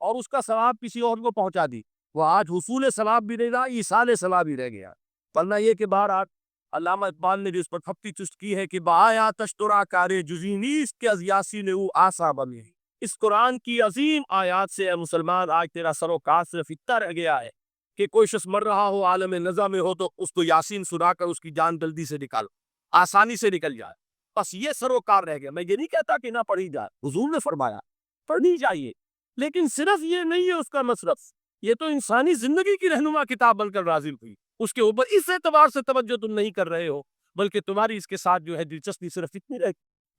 اور اس کا ثواب کسی اور کو پہنچا دی، وہ آج حصول ثواب بھی نہیں رہا، ایصال ثواب ہی رہ گیا۔ ورنہ یہ کہ بہرحال علامہ اقبال نے جو اس پر پھپتی چست کی ہے کہ بایا تشترا کارے جزی نیست کہ از یاسین او آسا بمی، اس قرآن کی عظیم آیات سے اے مسلمان آج تیرا سروکار صرف اتنا رہ گیا ہے کہ کوئی شخص مر رہا ہو، عالم نزا میں ہو، تو اس کو یاسین سنا کر اس کی جان جلدی سے نکالو، آسانی سے نکل جائے، بس یہ سروکار رہ گیا۔ میں یہ نہیں کہتا کہ نہ پڑھی جائے، حضور نے فرمایا پڑھنی چاہیے، لیکن صرف یہ نہیں ہے اس کا مصرف، یہ تو انسانی زندگی کی رہنما کتاب بن کر نازل ہوئی، اس کے اوپر اس اعتبار سے توجہ تم نہیں کر رہے ہو، بلکہ تمہاری اس کے ساتھ جو ہے دلچسپی صرف اتنی رہے۔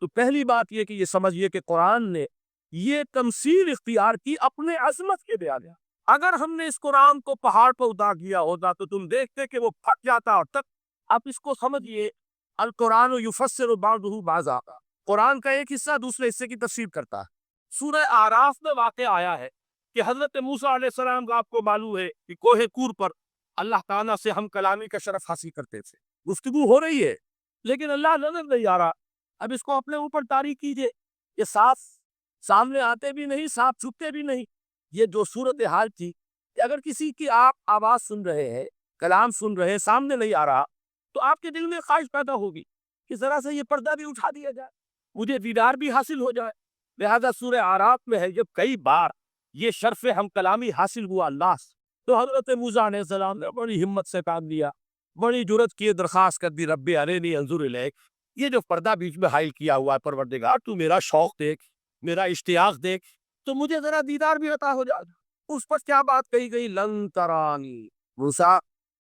تو پہلی بات یہ کہ یہ سمجھیے کہ قرآن نے یہ تمثیل اختیار کی اپنے عظمت کے بیان۔ اگر ہم نے اس قرآن کو پہاڑ پر اتار دیا ہوتا تو تم دیکھتے کہ وہ پھٹ جاتا، اور تک آپ اس کو سمجھیے، القرآن یفسر بعضہ بعضا، قرآن کا ایک حصہ دوسرے حصے کی تفسیر کرتا ہے۔ سورہ اعراف میں واقع آیا ہے کہ حضرت موسیٰ علیہ السلام کا آپ کو معلوم ہے کہ کوہ کور پر اللہ تعالیٰ سے ہم کلامی کا شرف حاصل کرتے تھے، گفتگو ہو رہی ہے لیکن اللہ نظر نہیں آ رہا، اب اس کو اپنے اوپر طاری کیجئے، یہ صاف سامنے آتے بھی نہیں، صاف چھپتے بھی نہیں۔ یہ جو صورتحال تھی کہ اگر کسی کی آپ آواز سن رہے ہیں، کلام سن رہے ہیں، سامنے نہیں آ رہا، تو آپ کے دل میں خواہش پیدا ہوگی کہ ذرا سے یہ پردہ بھی اٹھا دیا جائے، مجھے دیدار بھی حاصل ہو جائے۔ لہذا سورہ اعراف میں ہے جب کئی بار یہ شرف ہم کلامی حاصل ہوا اللہ سے، تو حضرت موسیٰ علیہ السلام نے بڑی ہمت سے کام لیا، بڑی جرت کی درخواست کر دی، رب ارنی انظر الیک، یہ جو پردہ بیچ میں حائل کیا ہوا ہے پروردگار، تو میرا شوق دیکھ، میرا اشتیاق دیکھ، تو مجھے ذرا دیدار بھی عطا ہو جائے۔ اس پر کیا بات کہی گئی؟ لن ترانی، موسیٰ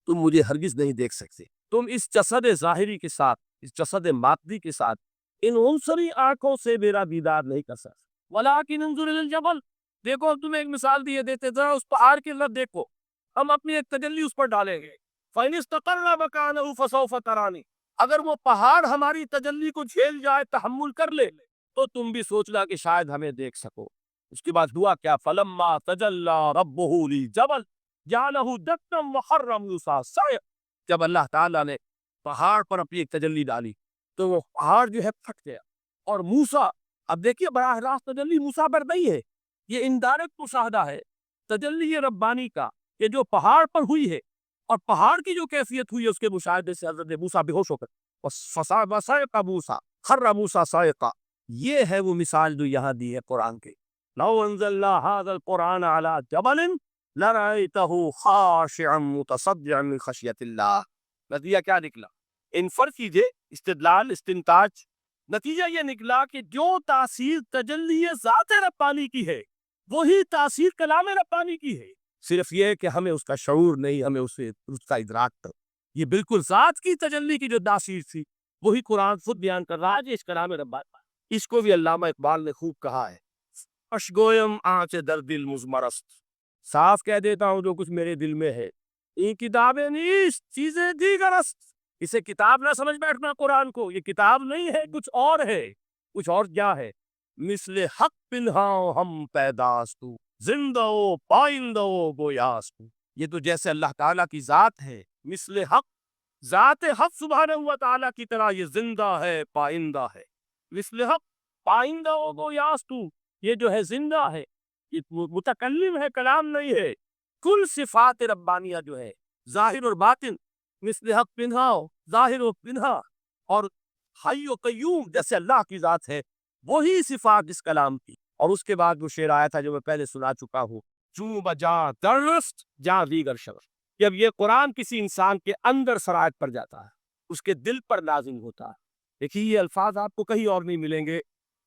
تم مجھے ہرگز نہیں دیکھ سکتے، تم اس جسد ظاہری کے ساتھ، اس جسد مادی کے ساتھ، ان عنصری آنکھوں سے میرا دیدار نہیں کر سکتے، ولیکن انظر الی الجبل، دیکھو تمہیں ایک مثال دیے دیتے، ذرا اس پہاڑ کی طرف دیکھو، ہم اپنی ایک تجلی اس پر ڈالیں گے، فَإِنِ اسْتَقَرَّ مَكَانَهُ فَسَوْفَ تَرَانِي، اگر وہ پہاڑ ہماری تجلی کو جھیل جائے، تحمل کر لے، تو تم بھی سوچنا کہ شاید ہمیں دیکھ سکو۔ اس کے بعد ہوا کیا؟ فَلَمَّا تَجَلَّى رَبُّهُ لِلْجَبَلِ جَعَلَهُ دَكًّا وَخَرَّ مُوسَىٰ صَعِقًا، جب اللہ تعالیٰ نے پہاڑ پر اپنی ایک تجلی ڈالی تو وہ پہاڑ جو ہے پھٹ گیا، اور موسیٰ، اب دیکھیے براہ راست تجلی موسیٰ پر نہیں ہے، یہ انڈائریکٹ مشاہدہ ہے تجلی ربانی کا، کہ جو پہاڑ پر ہوئی ہے، اور پہاڑ کی جو کیفیت ہوئی ہے اس کے مشاہدے سے حضرت موسیٰ بے ہوش ہو کر فَصَعِقَ مُوسَىٰ خَرَّ مُوسَىٰ صَعِقًا، یہ ہے وہ مثال جو یہاں دی ہے قرآن کے۔ لَوْ أَنزَلْنَا هَٰذَا الْقُرْآنَ عَلَىٰ جَبَلٍ لَرَأَيْتَهُ خَاشِعًا مُتَصَدِّعًا مِّن خَشْيَةِ اللَّهِ۔ نتیجہ کیا نکلا؟ انفر کیجئے، استدلال، استنتاج، نتیجہ یہ نکلا کہ جو تاثیر تجلی ذات ربانی کی ہے وہی تاثیر کلام ربانی کی ہے، صرف یہ کہ ہمیں اس کا شعور نہیں، ہمیں اس کا ادراک تک، یہ بالکل ذات کی تجلی کی جو تاثیر تھی وہی قرآن خود بیان کر رہا ہے، اس کلام ربانی۔ اس کو بھی علامہ اقبال نے خوب کہا ہے، اشگویم آنچ در دل مزمرست، صاف کہہ دیتا ہوں جو کچھ میرے دل میں ہے، یہ کتابیں نیست چیزیں دیگر است، اسے کتاب نہ سمجھ بیٹھنا قرآن کو، یہ کتاب نہیں ہے، کچھ اور ہے۔ کچھ اور کیا ہے؟ مثل حق پنہاں ہم پیداستو زندہ و پائندہ و گویاستو، یہ تو جیسے اللہ تعالیٰ کی ذات ہے، مثل حق، ذات حق سبحانہ و تعالیٰ کی طرح یہ زندہ ہے، پائندہ ہے، مثل حق پائندہ و گویاستو، یہ جو ہے زندہ ہے، یہ متکلم ہے، کلام نہیں ہے۔ کل صفات ربانیہ جو ہے ظاہر اور باطن، مثل حق پنہا، ظاہر و پنہا، اور حی و قیوم جیسے اللہ کی ذات ہے، وہی صفات اس کلام کی۔ اور اس کے بعد وہ شعر آیا تھا جو میں پہلے سنا چکا ہوں، چوں بجا درست جا دیگر شبر، جب یہ قرآن کسی انسان کے اندر سرایت پر جاتا ہے، اس کے دل پر نازل ہوتا ہے۔ دیکھیے یہ الفاظ آپ کو کہیں اور نہیں ملیں گے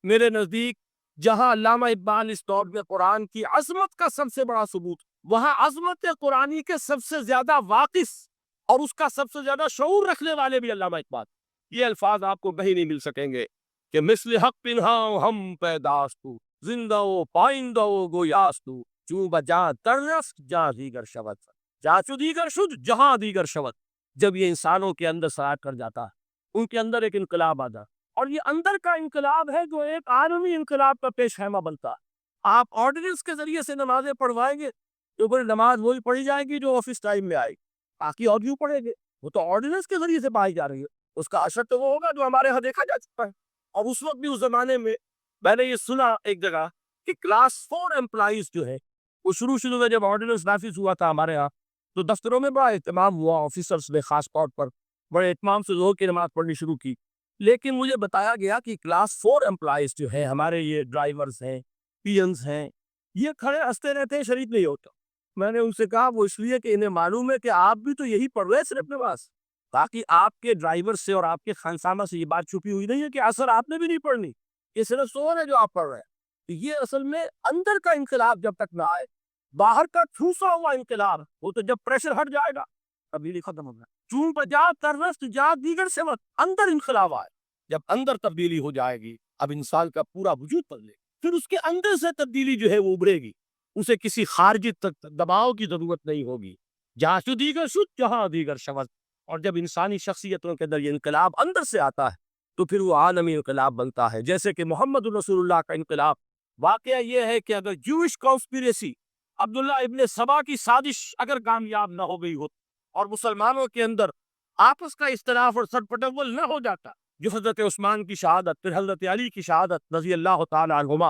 میرے نزدیک، جہاں علامہ اقبال اس دور میں قرآن کی عظمت کا سب سے بڑا ثبوت، وہاں عظمت قرآنی کے سب سے زیادہ واقف اور اس کا سب سے زیادہ شعور رکھنے والے بھی علامہ اقبال۔ یہ الفاظ آپ کو کہیں نہیں مل سکیں گے کہ مثل حق پنہاں ہم پیداستو زندہ و پائندہ و گویاستو، چوں بجا درست جہاں دیگر شود، جہاں چو دیگر شد جہاں دیگر شود، جب یہ انسانوں کے اندر سرایت کر جاتا ہے، ان کے اندر ایک انقلاب آتا ہے، اور یہ اندر کا انقلاب ہے جو ایک عالمی انقلاب کا پیش خیمہ بنتا ہے۔ آپ آرڈیننس کے ذریعے سے نمازیں پڑھوائیں گے تو پھر نماز وہی پڑھی جائے گی جو آفس ٹائم میں آئے گی، باقی اور کیوں پڑھیں گے؟ وہ تو آرڈیننس کے ذریعے سے پائی جا رہی ہے، اس کا اثر تو وہ ہوگا جو ہمارے ہاں دیکھا جا چکا ہے۔ اور اس وقت بھی اس زمانے میں نے یہ سنا ایک جگہ کہ کلاس 4 امپلائیز جو ہے وہ شروع میں جب آرڈیننس نافذ ہوا تھا ہمارے ہاں تو دفتروں میں بڑا اہتمام ہوا، آفیسرز نے خاص طور پر بڑے اہتمام سے ظہر کی نماز پڑھنی شروع کی، لیکن مجھے بتایا گیا کہ کلاس 4 امپلائیز جو ہے ہمارے، یہ ڈرائیورز ہیں، پینز ہیں، یہ کھڑے ہنستے رہتے ہیں، شریک نہیں ہوتا۔ میں نے ان سے کہا وہ اس لیے کہ انہیں معلوم ہے کہ آپ بھی تو یہی پڑھ رہے ہیں صرف نماز، باقی آپ کے ڈرائیور سے اور آپ کے خانسامہ سے یہ بات چھپی ہوئی نہیں ہے کہ اثر آپ نے بھی نہیں پڑھنی، یہ صرف سور ہے جو آپ پڑھ رہے ہیں۔ یہ اصل میں اندر کا انقلاب جب تک نہ آئے، باہر کا ٹھوسا ہوا انقلاب، وہ تو جب پریشر ہٹ جائے گا تبدیلی ختم ہو جائے، چون بجا ترست جا دیگر سمت، اندر انقلاب آئے، جب اندر تبدیلی ہو جائے گی اب انسان کا پورا وجود بدلے، پھر اس کے اندر سے تبدیلی جو ہے وہ ابھرے گی، اسے کسی خارجی تک دباؤ کی ضرورت نہیں ہوگی، جہاں شو دیگر شد جہاں دیگر شود۔ اور جب انسانی شخصیتوں کے اندر یہ انقلاب اندر سے آتا ہے تو پھر وہ عالمی انقلاب بنتا ہے، جیسے کہ محمد رسول اللہ کا انقلاب۔ واقعہ یہ ہے کہ اگر جوش کانسپیریسی، عبداللہ ابن سبا کی سازش اگر کامیاب نہ ہو گئی ہو اور مسلمانوں کے اندر آپس کا اختلاف اور سرپٹول نہ ہو جاتا، جو حضرت عثمان کی شہادت، پھر حضرت علی کی شہادت رضی اللہ تعالی عنہما،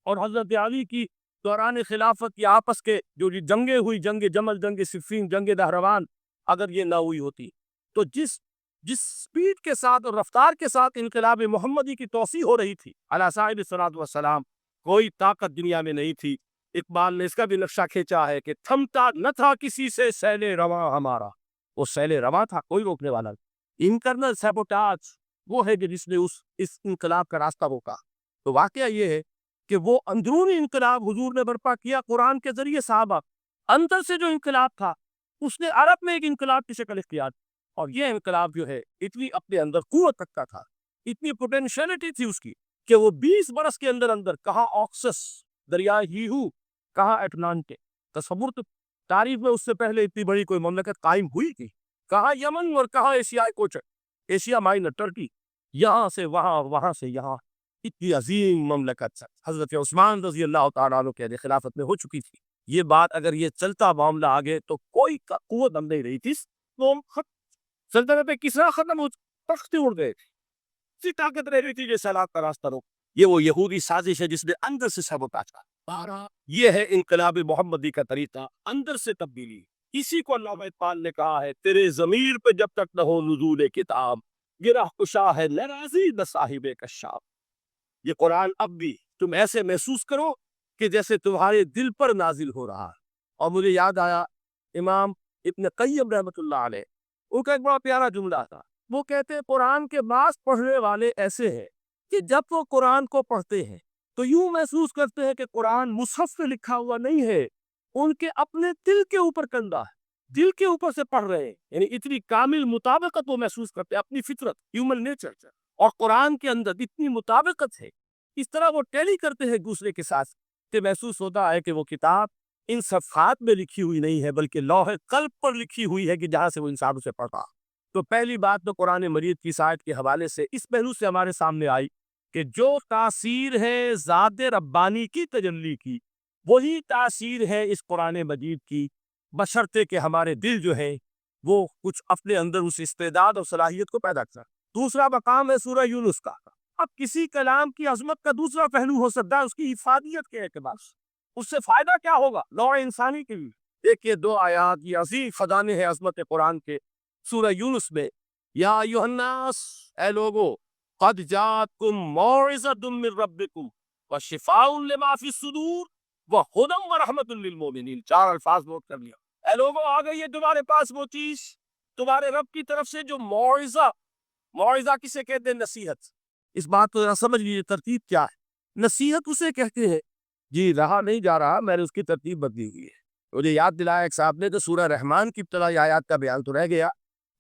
اور حضرت علی کی دوران خلافت کی آپس کے جو جنگیں ہوئی، جنگ جمل، جنگ صفین، جنگ دہروان، اگر یہ نہ ہوئی ہوتی تو جس سپیڈ کے ساتھ اور رفتار کے ساتھ انقلاب محمدی کی توسیع ہو رہی تھی علیہ صاحب الصلاۃ والسلام، کوئی طاقت دنیا میں نہیں تھی۔ اقبال نے اس کا بھی نقشہ کھینچا ہے کہ تھمتا نہ تھا کسی سے سیل رواں ہمارا، وہ سیل رواں تھا، کوئی روکنے والا نہیں۔ انٹرنل سیبوٹاج وہ ہے کہ جس نے اس انقلاب کا راستہ روکا۔ تو واقعہ یہ ہے کہ وہ اندرونی انقلاب حضور نے برپا کیا قرآن کے ذریعے، صحابہ اندر سے جو انقلاب تھا اس نے عرب میں ایک انقلاب کی شکل اختیار، اور یہ انقلاب جو ہے اتنی اپنے اندر قوت رکھتا تھا، اتنی پوٹینشیلٹی تھی اس کی کہ وہ 20 برس کے اندر اندر کہاں آکسس دریائے ہیہو، کہاں اٹلانٹک، تصور تو تاریخ میں اس سے پہلے اتنی بڑی کوئی مملکت قائم ہوئی تھی، کہاں یمن اور کہاں ایشیائی کوچر، ایشیا مائنر ٹرکی، یہاں سے وہاں، وہاں سے یہاں، اتنی عظیم مملکت حضرت عثمان رضی اللہ تعالیٰ عنہ کے خلافت میں ہو چکی تھی۔ یہ بات اگر یہ چلتا معاملہ آگے تو کوئی قوت ہم نہیں رہی تھی، سلطنت کسریٰ ختم ہو، تختے اڑ گئے، اسی طاقت رہ رہی تھی جو سیلاب کا راستہ روک۔ یہ وہ یہودی سازش ہے جس نے اندر سے سبوتاج کا، یہ ہے انقلاب محمدی کا طریقہ، اندر سے تبدیلی۔ اسی کو علامہ اقبال نے کہا ہے، تیرے ضمیر پہ جب تک نہ ہو نزول کتاب، گرہ کشا ہے لرازی نہ صاحب کشاف۔ یہ قرآن اب بھی تم ایسے محسوس کرو کہ جیسے تمہارے دل پر نازل ہو رہا۔ اور مجھے یاد آیا امام ابن قیم رحمۃ اللہ علیہ، ان کا ایک بڑا پیارا جملہ تھا، وہ کہتے ہیں قرآن کے بعض پڑھنے والے ایسے ہیں کہ جب وہ قرآن کو پڑھتے ہیں تو یوں محسوس کرتے ہیں کہ قرآن مصحف میں لکھا ہوا نہیں ہے، ان کے اپنے دل کے اوپر کندہ ہے، دل کے اوپر سے پڑھ رہے ہیں، یعنی اتنی کامل مطابقت وہ محسوس کرتے ہیں اپنی فطرت، ہیومن نیچر اور قرآن کے اندر اتنی مطابقت ہے، اس طرح وہ ٹیلی کرتے ہیں دوسرے کے ساتھ کہ محسوس ہوتا ہے کہ وہ کتاب ان صفحات میں لکھی ہوئی نہیں ہے بلکہ لوح قلب پر لکھی ہوئی ہے کہ جہاں سے وہ انسان اسے پڑھا۔ تو پہلی بات تو قرآن مجید کی آیت کے حوالے سے اس پہلو سے ہمارے سامنے آئی کہ جو تاثیر ہے ذات ربانی کی تجلی کی، وہی تاثیر ہے اس قرآن مجید کی، بشرطے کہ ہمارے دل جو ہے وہ کچھ اپنے اندر اس استعداد اور صلاحیت کو پیدا کرتا۔ دوسرا مقام ہے سورہ یونس کا۔ اب کسی کلام کی عظمت کا دوسرا پہلو ہو سکتا ہے اس کی افادیت کے اعتبار سے، اس سے فائدہ کیا ہوگا نوع انسانی کے لیے۔ ایک یہ دو آیات، یہ عظیم خزانے ہیں عظمت قرآن کے، سورہ یونس میں، یا ایھا الناس، اے لوگو، قد جاءتکم موعظۃ من ربکم وشفاء لما فی الصدور وہدی ورحمۃ للمؤمنین۔ 4 الفاظ نوٹ کر لیا۔ اے لوگو، آ گئی ہے تمہارے پاس وہ چیز تمہارے رب کی طرف سے جو موعظہ، موعظہ کسے کہتے ہیں؟ نصیحت۔ اس بات کو ذرا سمجھ لیجیے ترتیب کیا ہے۔ نصیحت اسے کہتے ہیں، جی رہا نہیں جا رہا، میں نے اس کی ترتیب بدلی ہوئی ہے۔ مجھے یاد دلایا ایک صاحب نے، تو سورہ رحمان کی ابتدائی آیات کا بیان تو رہ گیا،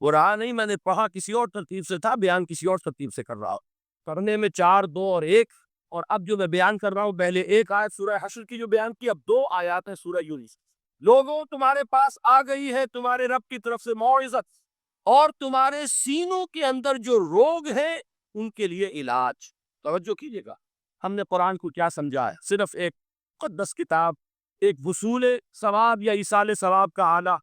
وہ رہا نہیں، میں نے پڑھا کسی اور ترتیب سے تھا، بیان کسی اور ترتیب سے کر رہا ہوں، کرنے میں 4، 2 اور 1، اور اب جو میں بیان کر رہا ہوں پہلے ایک آیت سورہ حشر کی جو بیان کی، اب 2 آیات ہیں سورہ یونس۔ لوگوں، تمہارے پاس آ گئی ہے تمہارے رب کی طرف سے موعظت، اور تمہارے سینوں کے اندر جو روگ ہیں ان کے لیے علاج۔ توجہ کیجیے گا، ہم نے قرآن کو کیا سمجھا ہے؟ صرف ایک مقدس کتاب، ایک وصول ثواب یا ایصال ثواب کا آلہ۔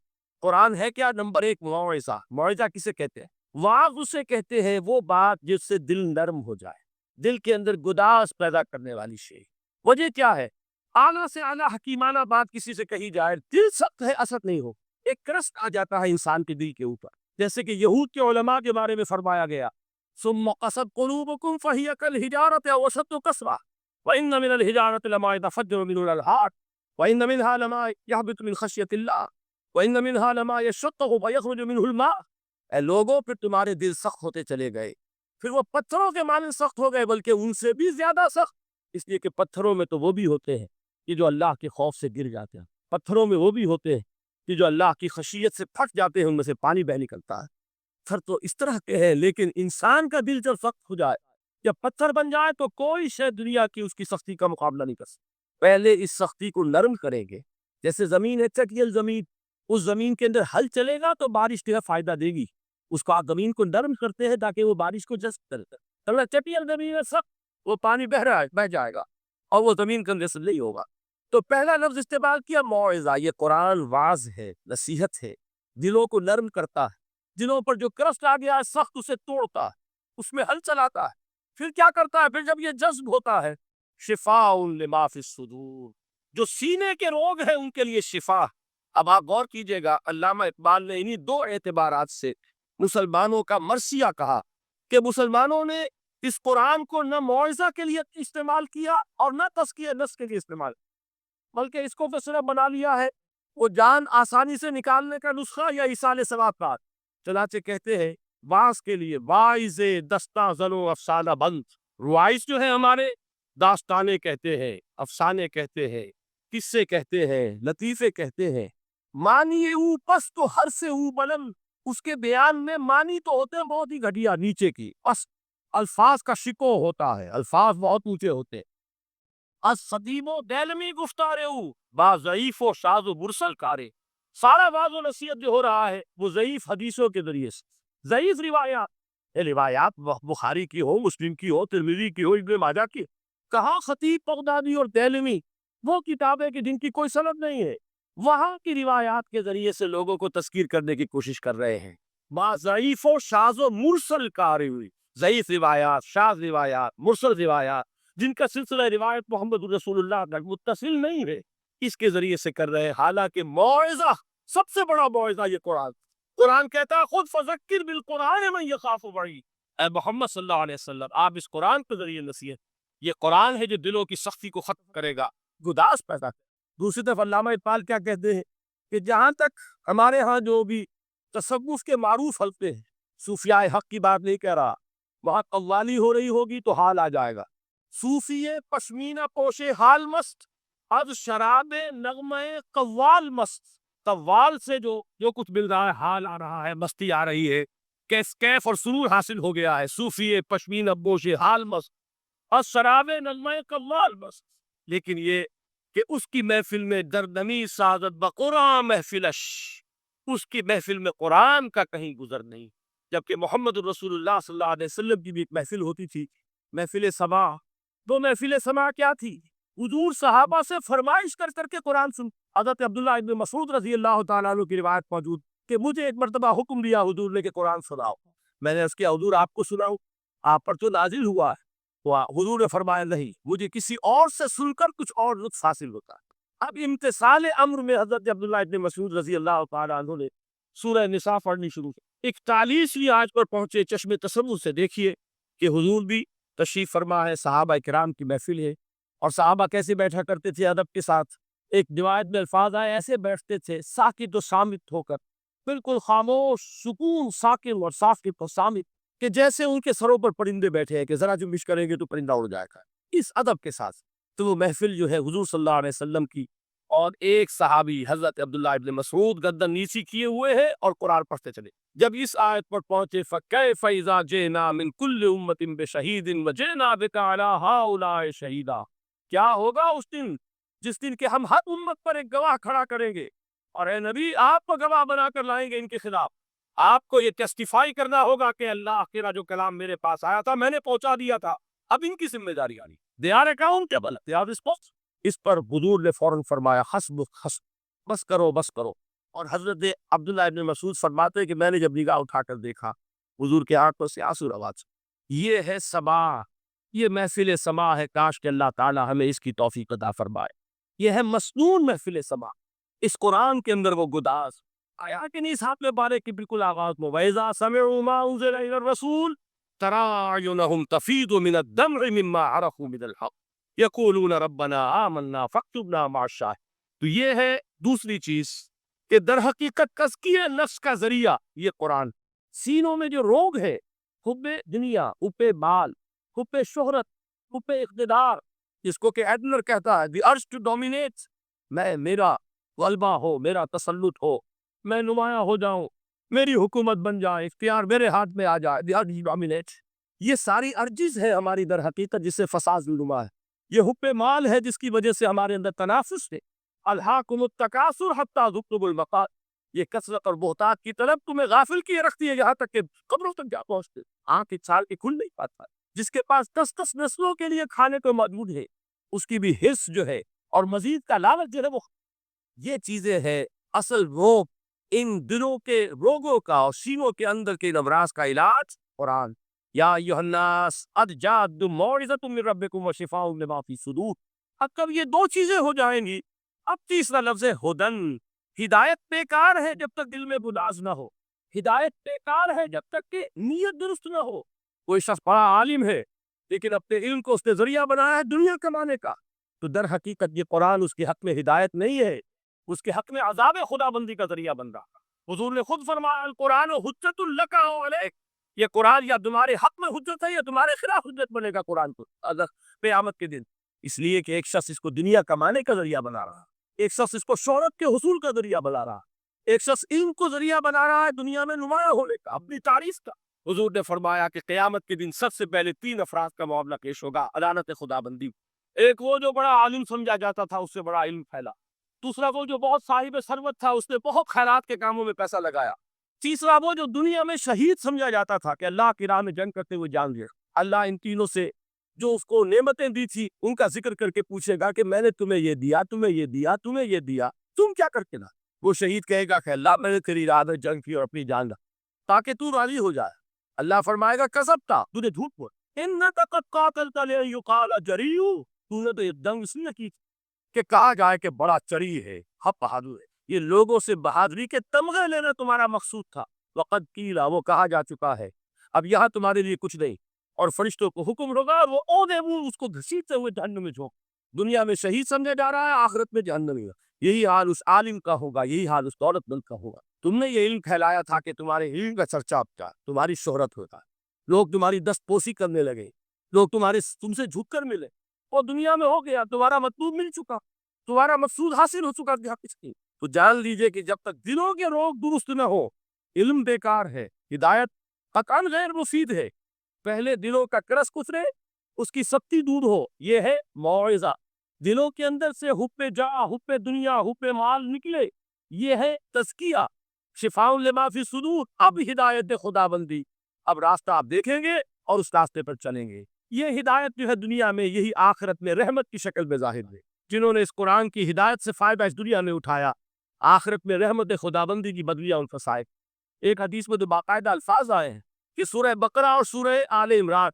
قرآن ہے کیا؟ نمبر 1 موعظہ۔ موعظہ کسے کہتے ہیں؟ واعظ اسے کہتے ہیں وہ بات جس سے دل نرم ہو جائے، دل کے اندر گداز پیدا کرنے والی شے۔ وجہ کیا ہے؟ اعلیٰ سے اعلیٰ حکیمانہ بات کسی سے کہی جائے، دل سخت ہے، اثر نہیں ہو، ایک کرست آ جاتا ہے انسان کے دل کے اوپر، جیسے کہ یہود کے علماء کے بارے میں فرمایا گیا، ثم قست قلوبکم فہی کالحجارۃ او اشد قسوۃ وان من الحجارۃ لما يتفجر منه الانہار وان منها لما يهبط من خشیۃ اللہ وان منها لما يشقق فيخرج منه الماء۔ اے لوگوں، پھر تمہارے دل سخت ہوتے چلے گئے، پھر وہ پتھروں کے مانند سخت ہو گئے، بلکہ ان سے بھی زیادہ سخت، اس لیے کہ پتھروں میں تو وہ بھی ہوتے ہیں کہ جو اللہ کے خوف سے گر جاتے ہیں، پتھروں میں وہ بھی ہوتے ہیں کہ جو اللہ کی خشیت سے پھٹ جاتے ہیں، ان میں سے پانی بہ نکلتا ہے۔ پتھر تو اس طرح کے ہیں، لیکن انسان کا دل جب سخت ہو جائے، جب پتھر بن جائے، تو کوئی شے دنیا کی اس کی سختی کا مقابلہ نہیں کر سکتی۔ پہلے اس سختی کو نرم کریں گے، جیسے زمین ہے چٹیل زمین، اس زمین کے اندر ہل چلے گا تو بارش جو ہے فائدہ دے گی، اس کو آپ زمین کو نرم کرتے ہیں تاکہ وہ بارش کو جذب کرے۔ چٹیل زمین ہے سخت، وہ پانی بہ جائے گا اور وہ زمین کے اندر سے نہیں ہوگا۔ تو پہلا لفظ استعمال کیا موعظہ، یہ قرآن واعظ ہے، نصیحت ہے، دلوں کو نرم کرتا ہے، دلوں پر جو کرسٹ آ گیا ہے سخت اسے توڑتا ہے، اس میں حل چلاتا ہے۔ پھر کیا کرتا ہے؟ پھر جب یہ جذب ہوتا ہے، شفاء لما فی الصدور، جو سینے کے روگ ہیں ان کے لیے شفا۔ اب آپ غور کیجئے گا، علامہ اقبال نے انہی دو اعتبارات سے مسلمانوں کا مرثیہ کہا کہ مسلمانوں نے اس قرآن کو نہ موعظہ کے لیے استعمال کیا اور نہ تزکیہ نفس کے لیے استعمال، بلکہ اس کو فیصلہ بنا لیا ہے وہ جان آسانی سے نکالنے کا نسخہ یا ایصال ثواب کا۔ چنانچہ کہتے ہیں واعظ کے لیے واعظ دستہ زن و افسانہ بند، روائز جو ہے ہمارے داستانے کہتے ہیں، افسانے کہتے ہیں، قصے کہتے ہیں، لطیفے کہتے ہیں۔ معنی او پس تو ہر سے او بلند، اس کے بیان میں معنی تو ہوتے ہیں بہت ہی گھٹیا نیچے کی، بس الفاظ کا شکو ہوتا ہے، الفاظ بہت اونچے ہوتے ہیں۔ صدیم و دیلمی گفتارے او با ضعیف و شاذ و مرسل کارے، سارا واض و نصیحت جو ہو رہا ہے وہ ضعیف حدیثوں کے ذریعے سے، ضعیف روایات، یہ روایات بخاری کی ہو، مسلم کی ہو، ترمذی کی ہو، ابن ماجہ کی، کہاں خطیب بغدادی اور دیلمی وہ کتابیں کہ جن کی کوئی سند نہیں ہے، وہاں کی روایات کے ذریعے سے لوگوں کو تذکیر کرنے کی کوشش کر رہے ہیں۔ با ضعیف و شاذ و مرسل کارے ہوئی، ضعیف روایات، شاذ روایات، مرسل روایات جن کا سلسلہ روایت محمد رسول اللہ تک متصل نہیں ہے، اس کے ذریعے سے کر رہے ہیں۔ حالانکہ موعظہ، سب سے بڑا موعظہ یہ قرآن کہتا ہے خود فذکر بالقرآن من یخاف وعید، اے محمد صلی اللہ علیہ وسلم آپ اس قرآن کے ذریعے نصیحت، یہ قرآن ہے جو دلوں کی سختی کو ختم کرے گا، گداز پیدا کرے۔ دوسری طرف علامہ اقبال کیا کہتے ہیں کہ جہاں تک ہمارے ہاں جو بھی تصوف کے معروف حلقے ہیں، صوفیاء حق کی بات نہیں کہہ رہا، وہاں قوالی ہو رہی ہوگی تو حال آ جائے گا۔ صوفی پشمینہ پوشے حال مست، از شراب نغمہ قوال مست، قوال سے جو کچھ مل رہا ہے حال آ رہا ہے، مستی آ رہی ہے، کیف اور سرور حاصل ہو گیا ہے۔ صوفی پشمینہ پوشے حال مست، از شراب نغمہ قوال مست، لیکن یہ کہ اس کی محفل میں دردمی سعادت بقرآن محفلش، اس کی محفل میں قرآن کا کہیں گزر نہیں۔ جبکہ محمد رسول اللہ صلی اللہ علیہ وسلم کی بھی ایک محفل ہوتی تھی، محفل سما۔ وہ محفل سما کیا تھی؟ حضور صحابہ سے فرمائش کر کر کے قرآن سن۔ حضرت عبداللہ ابن مسعود رضی اللہ تعالیٰ عنہ کی روایت موجود کہ مجھے ایک مرتبہ حکم دیا حضور نے کہ قرآن سناؤ۔ میں نے عرض کیا حضور آپ کو سناؤں؟ آپ پر تو نازل ہوا ہے۔ حضور نے فرمایا نہیں، مجھے کسی اور سے سن کر کچھ اور لطف حاصل ہوتا ہے۔ اب امتثال امر میں حضرت عبداللہ ابن مسعود رضی اللہ تعالیٰ عنہ نے سورہ نساء پڑھنی شروع کی۔ 41ویں آیت پر پہنچے، چشم تصور سے دیکھیے کہ حضور بھی تشریف فرما ہے، صحابہ کرام کی محفل ہے، اور صحابہ کیسے بیٹھا کرتے تھے ادب کے ساتھ۔ ایک روایت میں الفاظ آئے ایسے بیٹھتے تھے ساکت و صامت ہو کر، بالکل خاموش، سکون، ساکن اور ساکت و صامت، کہ جیسے ان کے سروں پر پرندے بیٹھے ہیں کہ ذرا جو مش کریں گے تو پرندہ اڑ جائے گا، اس ادب کے ساتھ۔ تو وہ محفل جو ہے حضور صلی اللہ علیہ وسلم کی، اور ایک صحابی حضرت عبداللہ ابن مسعود گردن نیچی کیے ہوئے ہیں اور قرآن پڑھتے چلے۔ جب اس آیت پر پہنچے فَكَيْفَ إِذَا جِئْنَا مِن كُلِّ أُمَّةٍ بِشَهِيدٍ وَجِئْنَا بِكَ عَلَىٰ هَٰؤُلَاءِ شَهِيدًا، کیا ہوگا اس دن جس دن کہ ہم ہر امت پر ایک گواہ کھڑا کریں گے، اور اے نبی آپ کو گواہ بنا کر لائیں گے ان کے خلاف۔ آپ کو یہ ٹیسٹیفائی کرنا ہوگا کہ اللہ آخرہ جو کلام میرے پاس آیا تھا میں نے پہنچا دیا تھا، اب ان کی ذمہ داری آ رہی، they are accountable, they are responsible. اس پر حضور نے فوراً فرمایا حسبک حسب، بس کرو بس کرو۔ اور حضرت عبداللہ ابن مسعود فرماتے ہیں کہ میں نے جب نگاہ اٹھا کر دیکھا حضور کے آنکھوں سے آنسو روا تھے۔ یہ ہے سما، یہ محفل سما ہے، کاش کہ اللہ تعالی ہمیں اس کی توفیق عطا فرمائے۔ یہ ہے مسنون محفل سما، اس قرآن کے اندر وہ گداز آیا کہ نہیں، اس ہاتھ میں بارے کی بالکل آغاز میں وَإِذَا سَمِعُوا مَا أُنزِلَ إِلَى الرَّسُولِ تَرَىٰ أَعْيُنَهُمْ تَفِيضُ مِنَ الدَّمْعِ مِمَّا عَرَفُوا مِنَ الْحَقِّ يَقُولُونَ رَبَّنَا آمَنَّا فَاكْتُبْنَا مَعَ الشَّاهِدِينَ۔ تو یہ ہے دوسری چیز کہ در حقیقت تزکیہ نفس کا ذریعہ یہ قرآن، سینوں میں جو روگ ہے، حب دنیا، حب مال، حب شہرت، حب اقتدار، جس کو کہ ایڈلر کہتا ہے the urge to dominate، میرا غلبہ ہو، میرا تسلط ہو، میں نمایاں ہو جاؤں، میری حکومت بن جائے، اختیار میرے ہاتھ میں آ جائے، the urge to dominate، یہ ساری ارجز ہے ہماری در حقیقت جس سے فساد نما ہے۔ یہ حب مال ہے جس کی وجہ سے ہمارے اندر تنافس ہے، الہاکم التکاثر حتی زرتم المقابر، یہ کثرت اور بہتات کی طلب تمہیں غافل کیے رکھتی ہے یہاں تک کہ قبروں تک جا پہنچتے، آنکھ ایک سال کی کھل نہیں پاتا۔ جس کے پاس 10 نسلوں کے لیے کھانے کو موجود ہے، اس کی بھی حرص جو ہے اور مزید کا لالچ جو ہے وہ، یہ چیزیں ہے اصل وہ ان دلوں کے روگوں کا اور سینوں کے اندر کے امراض کا علاج قرآن. یا ایھا الناس قد جاءتکم موعظۃ من ربکم وشفاء لما فی الصدور. اب کب یہ دو چیزیں ہو جائیں گی، اب تیسرا لفظ ہے ہدن. ہدایت بیکار ہے جب تک دل میں گداز نہ ہو. ہدایت بیکار ہے جب تک کہ نیت درست نہ ہو. کوئی شخص بڑا عالم ہے لیکن اپنے علم کو اس نے ذریعہ بنایا ہے دنیا کمانے کا، تو در حقیقت یہ قرآن اس کے حق میں ہدایت نہیں ہے، اس کے حق میں عذاب خدا بندی کا ذریعہ بن رہا. حضور نے خود فرمایا القرآن حجت لک او علیک. یہ قرآن یا تمہارے حق میں حجت ہے یا تمہارے خلاف حجت بنے گا قرآن کو قیامت کے دن. اس لیے کہ ایک شخص اس کو دنیا کمانے کا ذریعہ بنا رہا، ایک شخص اس کو شہرت کے حصول کا ذریعہ بنا رہا، ایک شخص علم کو ذریعہ بنا رہا ہے دنیا میں نمایاں ہونے کا، اپنی تعریف کا. حضور نے فرمایا کہ قیامت کے دن سب سے پہلے 3 افراد کا معاملہ پیش ہوگا علانت خدا بندی. ایک وہ جو بڑا عالم سمجھا جاتا تھا، اس سے بڑا علم پھیلا. دوسرا وہ جو بہت صاحب ثروت تھا، اس نے بہت خیرات کے کاموں میں پیسہ لگایا. تیسرا وہ جو دنیا میں شہید سمجھا جاتا تھا کہ اللہ کی راہ میں جنگ کرتے ہوئے جان دیا. اللہ ان تینوں سے جو اس کو نعمتیں دی تھی ان کا ذکر کر کے پوچھے گا کہ میں نے تمہیں یہ دیا، تمہیں یہ دیا، تمہیں یہ دیا، تم کیا کر کے لا؟ وہ شہید کہے گا کہ اللہ میں نے تیری راہ میں جنگ کی اور اپنی جان لا تاکہ تو راضی ہو جائے. اللہ فرمائے گا کذبتا، تو نے جھوٹ بولا. انک قد قاتلت لیقال جریء. تو نے تو یہ جنگ اس لیے کی کہ کہا جائے کہ بڑا چری ہے، بہادر ہے. یہ لوگوں سے بہادری کے تمغے لینا تمہارا مقصود تھا. وقد قیل، وہ کہا جا چکا ہے، اب یہاں تمہارے لیے کچھ نہیں. اور فرشتوں کو حکم ہوگا، وہ عہدے منہ اس کو گھسیٹتے ہوئے جہنم میں جھونک. دنیا میں شہید سمجھا جا رہا ہے، آخرت میں جہنمی. یہی حال اس عالم کا ہوگا، یہی حال اس دولت مند کا ہوگا. تم نے یہ علم پھیلایا تھا کہ تمہارے علم کا چرچا ہوتا، تمہاری شہرت ہوتا، لوگ تمہاری دست پوسی کرنے لگے، لوگ تم سے جھک کر ملے. اور دنیا میں ہو گیا، تمہارا مطلوب مل چکا، تمہارا مقصود حاصل ہو چکا. تو جان لیجئے کہ جب تک دلوں کے روگ درست نہ ہو، علم بیکار ہے، ہدایت قطعاً غیر مفید ہے. پہلے دلوں کا کرس کچرے، اس کی سختی دور ہو، یہ ہے موعظہ. دلوں کے اندر سے حب جاہ، حب دنیا، حب مال نکلے، یہ ہے تزکیہ. شفاء لما فی الصدور، اب ہدایت خدا بندی. اب راستہ آپ دیکھیں گے اور اس راستے پر چلیں گے. یہ ہدایت جو ہے دنیا میں، یہی آخرت میں رحمت کی شکل میں ظاہر ہے. جنہوں نے اس قرآن کی ہدایت سے فائدہ اس دنیا میں اٹھایا، آخرت میں رحمت خدا بندی کی بدلیاں ان پر سائے. ایک حدیث میں تو باقاعدہ الفاظ آئے ہیں کہ سورہ بقرہ اور سورہ آل عمران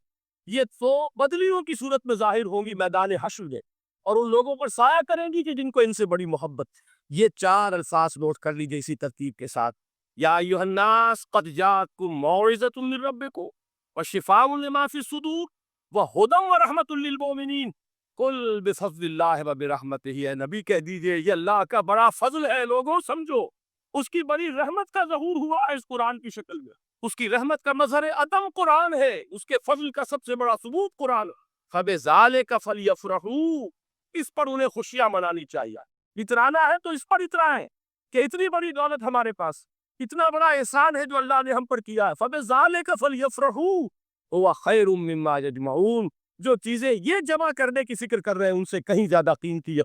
یہ تو بدلیوں کی صورت میں ظاہر ہوں گی میدان حشر میں، اور ان لوگوں پر سایہ کریں گی کہ جن کو ان سے بڑی محبت. یہ 4 الفاظ نوٹ کر لیجئے اسی ترتیب کے ساتھ. یا ایھا الناس قد جاءتکم موعظۃ من ربکم وشفاء لما فی الصدور وہدی ورحمۃ للمؤمنین. قل بفضل اللہ وبرحمتہ، اے نبی کہہ دیجئے یہ اللہ کا بڑا فضل ہے، لوگوں سمجھو. اس کی بڑی رحمت کا ظہور ہوا ہے اس قرآن کی شکل میں. اس کی رحمت کا مظہر عدم قرآن ہے، اس کے فضل کا سب سے بڑا ثبوت قرآن. فبذالک فلیفرحوا، اس پر انہیں خوشیاں منانی چاہیے. اترانا ہے تو اس پر اترائیں کہ اتنی بڑی دولت ہمارے پاس، اتنا بڑا احسان ہے جو اللہ نے ہم پر کیا ہے. فبذالک فلیفرحوا هو خیر مما یجمعون. جو چیزیں یہ جمع کرنے کی فکر کر رہے ہیں ان سے کہیں زیادہ قیمتی